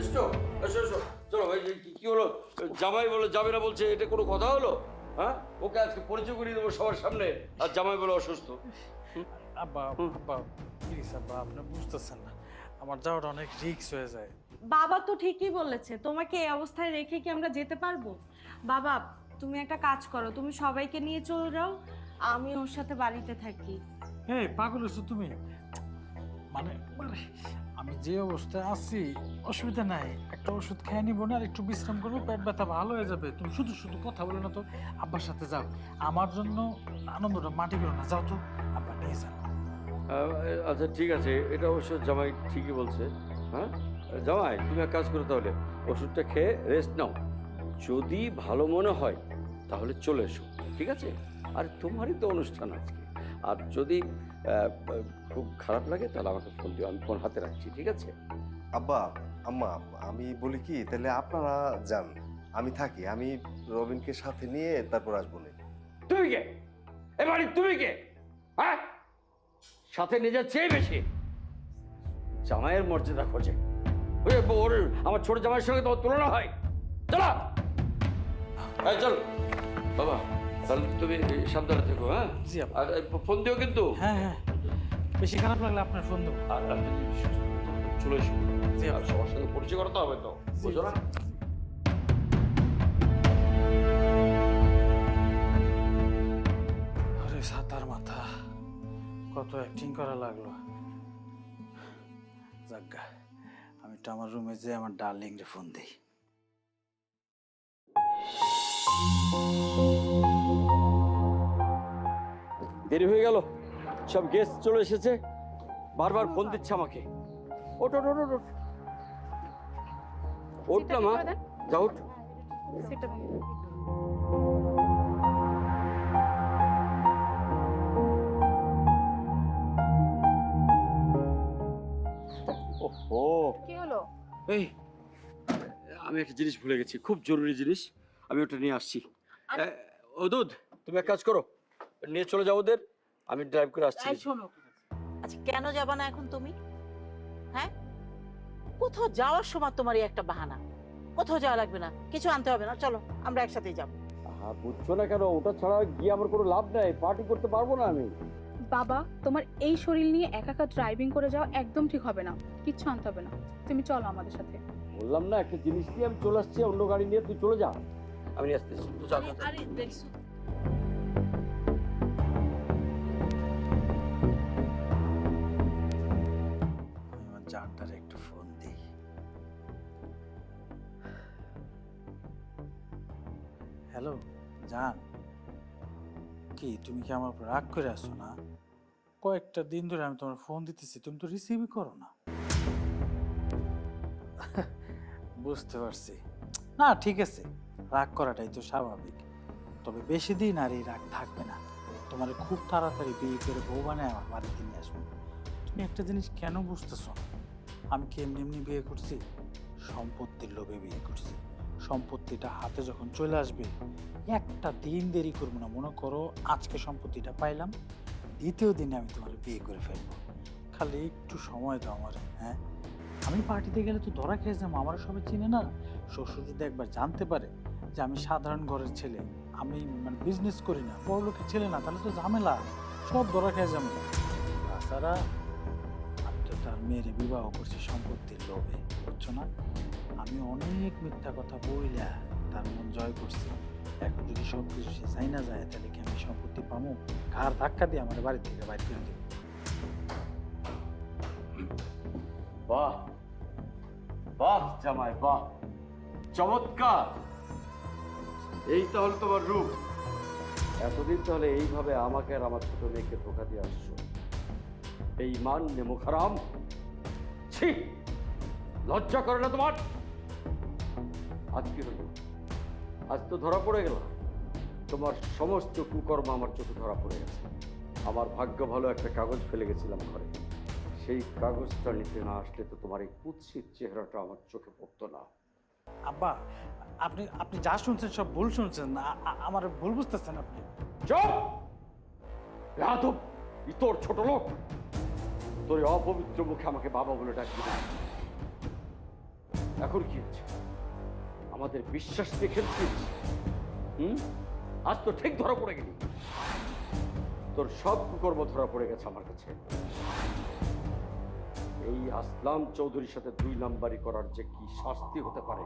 এসো এসো এসো, চলো ভাই। কি হলো? জামাই বলে যাবে না বলছে, এটা কোনো কথা হলো? হ্যাঁ, ওকে আজকে পরিচয় করিয়ে দেবো সবার সামনে, আর জামাই বলে অসুস্থ। আব্বা আব্বা প্লিজ আব্বা, আপনি বুঝতেছেন না, আমার যাওয়াটা অনেক রিস্ক হয়ে যায়। বাবা তো ঠিকই বলেছে, তোমাকে এই অবস্থায় রেখে কি আমরা যেতে পারবো? বাবা তুমি একটা কাজ করো, তুমি সবাইকে নিয়ে চলে যাও, আমি ওর সাথে বাড়িতে থাকি। হ্যাঁ পাগল হয়েছো তুমি? মানে মানে আমি যে অবস্থায় আছি অসুবিধা নাই, একটা ওষুধ খেয়ে নিবো না, আর একটু বিশ্রাম করবো, পেট ব্যথা ভালো হয়ে যাবে। তুমি শুধু শুধু কথা বলো না তো, আব্বার সাথে যাও, আমার জন্য আনন্দটা মাটি করো না, যাও তো, আব্বা নিয়ে যাও। আচ্ছা ঠিক আছে, এটা অবশ্য জামাই ঠিকই বলছে। হ্যাঁ জামাই, তুমি এক কাজ করো তাহলে, ওষুধটা খেয়ে রেস্ট নাও, যদি ভালো মনে হয় তাহলে চলে এসো, ঠিক আছে? আর তোমারই তো অনুষ্ঠান আজকে, আর যদি খুব খারাপ লাগে তাহলে আমাকে ফোন দিও, আমি ফোন হাতে রাখছি, ঠিক আছে? আব্বা আম্মা, আমি বলি কি, তাহলে আপনারা যান, আমি থাকি, আমি রবিনকে সাথে নিয়ে তারপর আসবো না। তুমি কে এবারে? তুমি কে? হ্যাঁ, সাথে নিজের চেয়ে বেশি জামাইয়ের মর্যাদা খোঁজে। ওর আমার ছোট জামাইয়ের সঙ্গে তোমার তুলনা হয়? চলো চলো বাবা, তাহলে তুমি সাবধানে থেকো। হ্যাঁ জি আব্বা। আর ফোন দিও কিন্তু। হ্যাঁ হ্যাঁ, বেশি খারাপ লাগলে আপনার ফোন দেবো। আর চলে এসো। জি আর সবার সঙ্গে পরিচয় করতে হবে তো, বুঝো না? আরে সাতার মাথা, কত অ্যাক্টিং করা লাগলো। যাজ্ঞা, আমি একটু আমার রুমে যেয়ে আমার ডার্লিং রে ফোন দিই। দেরি হয়ে গেল, সব গেস্ট চলে এসেছে, বারবার ফোন দিচ্ছে আমাকে। ওঠ ওঠ ওঠ ওঠ, ওঠ না মা, যা ওঠ। ওহো, কি হলো? এই আমি একটা জিনিস ভুলে গেছি, খুব জরুরি জিনিস, আমি ওটা নিয়ে আসছি। ও দুধ, তুমি এক কাজ করো, নিয়ে চলে যাও ওদের, আমি ড্রাইভ করে আসছি। শোনো, আচ্ছা কেন যাবা না এখন তুমি? হ্যাঁ, কোথাও যাওয়ার সময় তোমারই একটা বাহানা, কোথাও যাওয়া লাগবে না, কিছু আনতে হবে না, চলো আমরা একসাথেই যাবো। বুঝছো না কেন? ওটা ছাড়া গিয়ে আমার কোনো লাভ নাই, পার্টি করতে পারবো না আমি। বাবা, তোমার এই শরীর নিয়ে একা একা ড্রাইভিং করে যাওয়া একদম ঠিক হবে না, কিচ্ছু আনতে হবে না, তুমি চলো আমাদের সাথে। বললাম না, একটা জিনিস নিয়ে আমি চলে আসছি, অন্য গাড়ি নিয়ে তুই চলে যা, আমি নিয়ে আসতেছি। তো চল। আরে দেখছো, আমার জানটার একটু ফোন দিই। হ্যালো জান, কি তুমি কি আমার উপর রাগ করে আসো না? কয়েকটা দিন ধরে আমি তোমার ফোন দিতেছি, তুমি তো রিসিভই করো না। বুঝতে পারছি, না ঠিক আছে, রাগ করাটাই তো স্বাভাবিক, তবে বেশি দিন আর এই রাগ থাকবে না। তোমার খুব তাড়াতাড়ি বিয়ে করে বউ বানায় আমার বাড়িতে নিয়ে আসবো। তুমি একটা জিনিস কেন বুঝতেছো না? আমি কি এমনি এমনি বিয়ে করছি? সম্পত্তির লোভে বিয়ে করছি। সম্পত্তিটা হাতে যখন চলে আসবে, একটা দিন দেরি করবো না। মনে করো আজকে সম্পত্তিটা পাইলাম, দ্বিতীয় দিনে আমি তোমার বিয়ে করে ফেলবো। খালি একটু সময় দাও আমার। হ্যাঁ, আমি পার্টিতে গেলে তো ধরা খেয়ে যাবো, আমার সবাই চিনে না। শ্বশুর যদি একবার জানতে পারে যে আমি সাধারণ ঘরের ছেলে, আমি মানে বিজনেস করি না, বড় লোকের ছেলে না, তাহলে তো ঝামেলা, সব ধরা খেয়ে যাবো। তাছাড়া আমি তো তার মেয়ের বিবাহ করছি সম্পত্তির লোভে, বুঝছো না? আমি অনেক মিথ্যা কথা বইলা তার মন জয় করছি। এখন যদি সব কিছু সে চাই না যায়, তাহলে কি আমি সম্পত্তি পাবো? ঘাড় ধাক্কা দিয়ে আমার বাড়ি থেকে বাইর করে দেবো। বাহ বাহ জামাই, বাহ, চমৎকার। এই তাহলে তোমার রূপ। এতদিন তাহলে এইভাবে আমাকে আর আমার ছোট মেয়েকে ধোকা দিয়ে আসছো। বেঈমান, নেমো হারাম, ছি, লজ্জা করে না তোমার? আজ কি হলো? আজ তো ধরা পড়ে গেল। তোমার সমস্ত কুকর্ম আমার চোখে ধরা পড়ে গেছে। আমার ভাগ্য ভালো, একটা কাগজ ফেলে গেছিলাম ঘরে। সেই কাগজটা নিতে না আসলে তো তোমার এই কুৎসিত চেহারাটা আমার চোখে পড়তো না। আব্বা, আপনি আপনি যা শুনছেন সব ভুল শুনছেন। আমার ভুল বুঝতেছেন আপনি। চুপ! রাধব, তোর ছোট লোক, তোর এই অপবিত্র মুখে আমাকে বাবা বলে ডাকবি না। এখন কি হচ্ছে? আমাদের বিশ্বাস দিয়ে খেলছিস? আজ তো ঠিক ধরা পড়ে গেলি। তোর সব কুকর্ম ধরা পড়ে গেছে আমার কাছে। এই আসলাম চৌধুরীর সাথে 2 নাম্বারি করার যে কি শাস্তি হতে পারে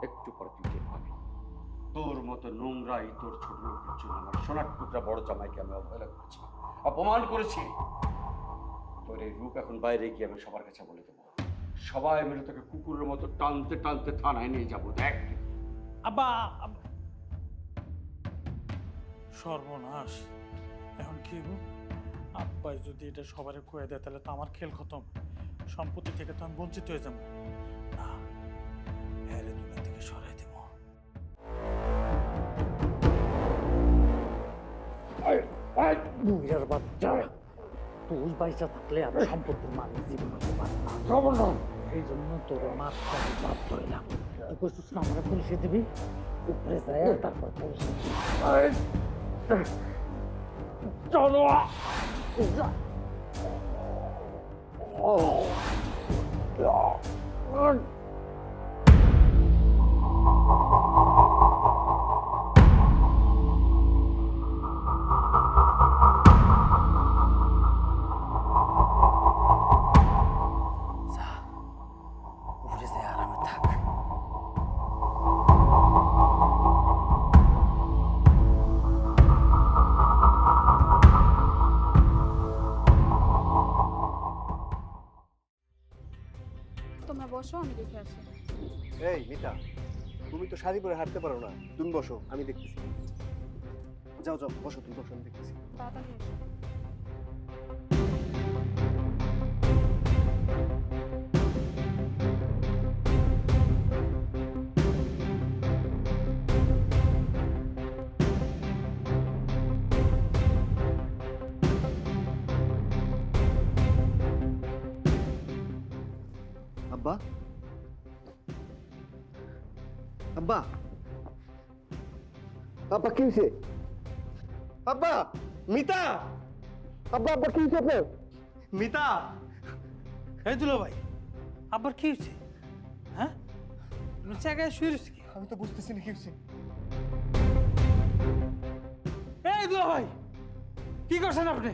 একটু পর তুই টের পাবি। তোর মতো নোংরাই তোর ছোট লোকের জন্য আমার সোনার টুকরা বড় জামাইকে আমি অবহেলা করেছি, অপমান করেছি। তোর এই রূপ এখন বাইরে গিয়ে আমি সবার কাছে বলে দেবো। সবাই মিলে তোকে কুকুরের মতো টানতে টানতে থানায় নিয়ে যাবো। দেখ আব্বা, সর্বনাশ, এখন কি হইব? আব্বাই যদি এটা সবারে কয়ে দেয়, তাহলে তো আমার খেল খতম। সম্পত্তি থেকে তো আমি বঞ্চিত হয়ে যাবো। না, হ্যাঁ রে, দুনিয়া থেকে সরাই দেব। বুড়ার বাচ্চা, তুই বাইচা থাকলে আর সম্পত্তির মালিক জীবন হতে পারে না। এই জন্য তোর আমার বাধ্য হইলাম। তুই কইছিস না আমরা পুলিশে দিবি, উপরে যায় তারপর পুলিশে চলো। উপরে যায় আরামে থাক। তোমরা বসো, আমি দেখে আসি। এই মিতা, তুমি তো শাড়ি পরে হাঁটতে পারো না, তুমি বসো, আমি দেখতেছি। যাও যাও বসো, তুমি বসো, আমি দেখতেছি। তাড়াতাড়ি এসো। আব্বা, আব্বা, আব্বা কি হয়েছে? আব্বা, মিতা, আব্বা, আব্বা কি হয়েছে আপনার? মিতা, এই দুলা ভাই, আবার কি হয়েছে? হ্যাঁ, জায়গায় শুয়ে রয়েছে কি? আমি তো বুঝতেছি না কি হয়েছে। এই দুলা ভাই, কি করছেন আপনি?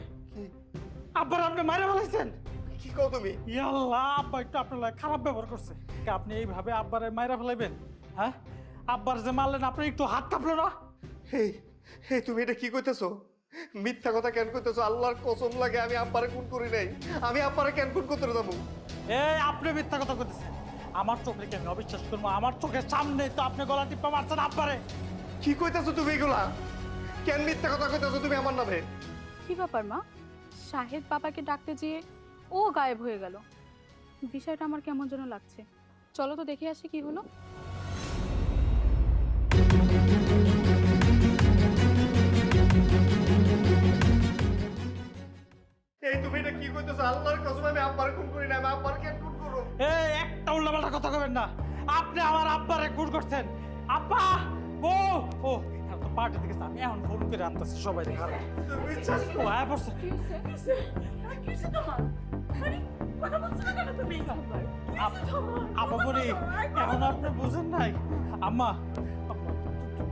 আব্বার আপনি মারা ফেলাইছেন? কি কও তুমি? ইয়াল্লাহ, আব্বা একটু আপনার লাগে খারাপ ব্যবহার করছে। আপনি এইভাবে আব্বারে মাইরা ফেলাইবেন? হ্যাঁ, আব্বার যে মারলেন, আপনার একটু হাত কাঁপলো না? এই এই তুমি এটা কি কইতেছো? মিথ্যা কথা কেন কইতেছো? আল্লাহর কসম লাগে আমি আব্বারে খুন করি নাই। আমি আব্বারে কেন খুন করতে যাবো? এই আপনি মিথ্যা কথা কইতেছেন। আমার চোখে কি আমি অবিশ্বাস করবো? আমার চোখের সামনে তো আপনি গলা টিপা মারছেন আব্বারে। কি কইতেছো তুমি এগুলা? কেন মিথ্যা কথা কইতেছো তুমি আমার নামে? কি ব্যাপার মা, শাহেদ বাবাকে ডাকতে যেয়ে ও গায়েব হয়ে গেল। বিষয়টা আমার কেমন যেন লাগছে। চলো তো দেখে আসি কি হলো। কইতাছে আল্লাহর কসম আমি আব্বার খুন করি না আমি আব্বার কেন খুন করব এই একটা উল্টাপাল্টা কথা কবেন না আপনি আমার আব্বারে খুন করছেন আব্বা ও ও এখন তো পার্টি থেকে আমি এখন ফোন করে আনতেছি সবাই খারাপ বিশ্বাস ও আয় পড়ছে আব্বা বলি এখন আপনি বুঝেন নাই আম্মা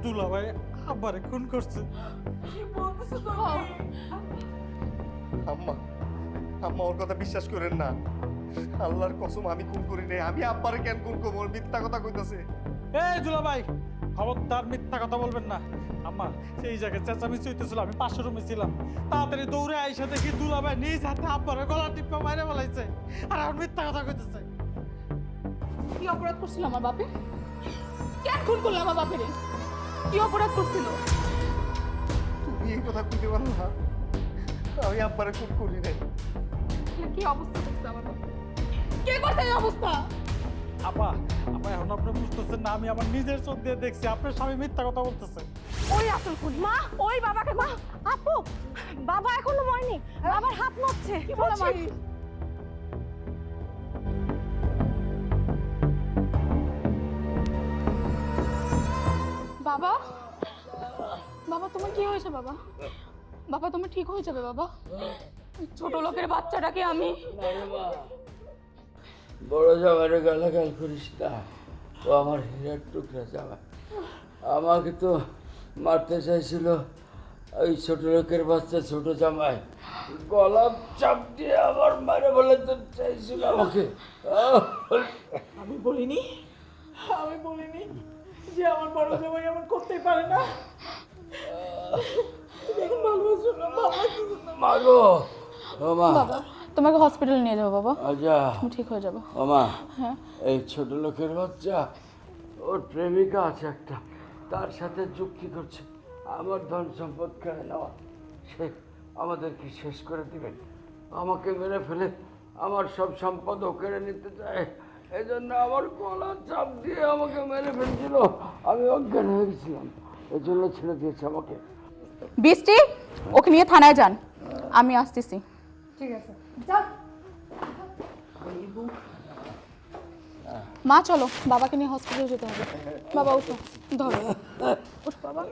দুলা ভাই আব্বারে খুন করছে আম্মা আম্মা ওর কথা বিশ্বাস করেন না আল্লাহর কসম আমি খুন করি নাই আমি আব্বারে কেন খুন করব ওর মিথ্যা কথা কইতাছে এই দুলা ভাই খবরদার মিথ্যা কথা বলবেন না আম্মা সেই জায়গায় চেঁচামেচি হইতেছিল আমি পাশের রুমে ছিলাম তাড়াতাড়ি দৌড়ে আইসা দেখি দুলা ভাই নিজ হাতে আব্বারে গলা টিপা মাইরে বলাইছে আর এখন মিথ্যা কথা কইতেছে কি অপরাধ করছিল আমার বাপে কেন খুন করলো আমার বাপের কি অপরাধ করছিল তুমি এই কথা কইতে পারো না আমি আব্বারে খুন করি নাই কি অবস্থা করছে আমার বাপে কে করছে এই অবস্থা আপা আপা এখন আপনি বুঝতেছেন না আমি আমার নিজের চোখ দিয়ে দেখছি আপনার স্বামী মিথ্যা কথা বলতেছে ওই আসল খুন মা ওই বাবাকে মা আপু বাবা এখনো মরেনি বাবার হাত নড়ছে কি বলছিস বাবা বাবা তোমার কি হয়েছে বাবা বাবা তুমি ঠিক হয়ে যাবে বাবা ওই ছোট লোকের বাচ্চাটাকে আমি বড় জামাইরে গালাগাল করিস না ও আমার হীরার টুকরা জামাই আমাকে তো মারতে চাইছিল ওই ছোট লোকের বাচ্চা ছোট জামাই গলা চাপ দিয়ে আমার মারে বলে তো চাইছিল আমাকে আমি বলিনি যে আমার বড় জামাই এমন করতেই পারে না তুমি এখন ভালো আছো না বাবা মাগো ও মা বাবা তোমাকে হসপিটালে নিয়ে যাবো বাবা আচ্ছা তুমি ঠিক হয়ে যাবো ও মা হ্যাঁ এই ছোট লোকের বাচ্চা ওর প্রেমিকা আছে একটা তার সাথে যুক্তি করছে আমার ধন সম্পদ কেড়ে নেওয়া সে আমাদেরকে শেষ করে দিবেন আমাকে মেরে ফেলে আমার সব সম্পদ ও কেড়ে নিতে চায় এই জন্য আমার গলা চাপ দিয়ে আমাকে মেরে ফেলছিল আমি অজ্ঞান হয়ে গেছিলাম এই জন্য ছেড়ে দিয়েছে আমাকে বৃষ্টি ওকে নিয়ে থানায় যান আমি আসতেছি ঠিক আছে যাও মা চলো বাবাকে নিয়ে হসপিটালে যেতে হবে বাবা উঠো ধরো উঠো বাবা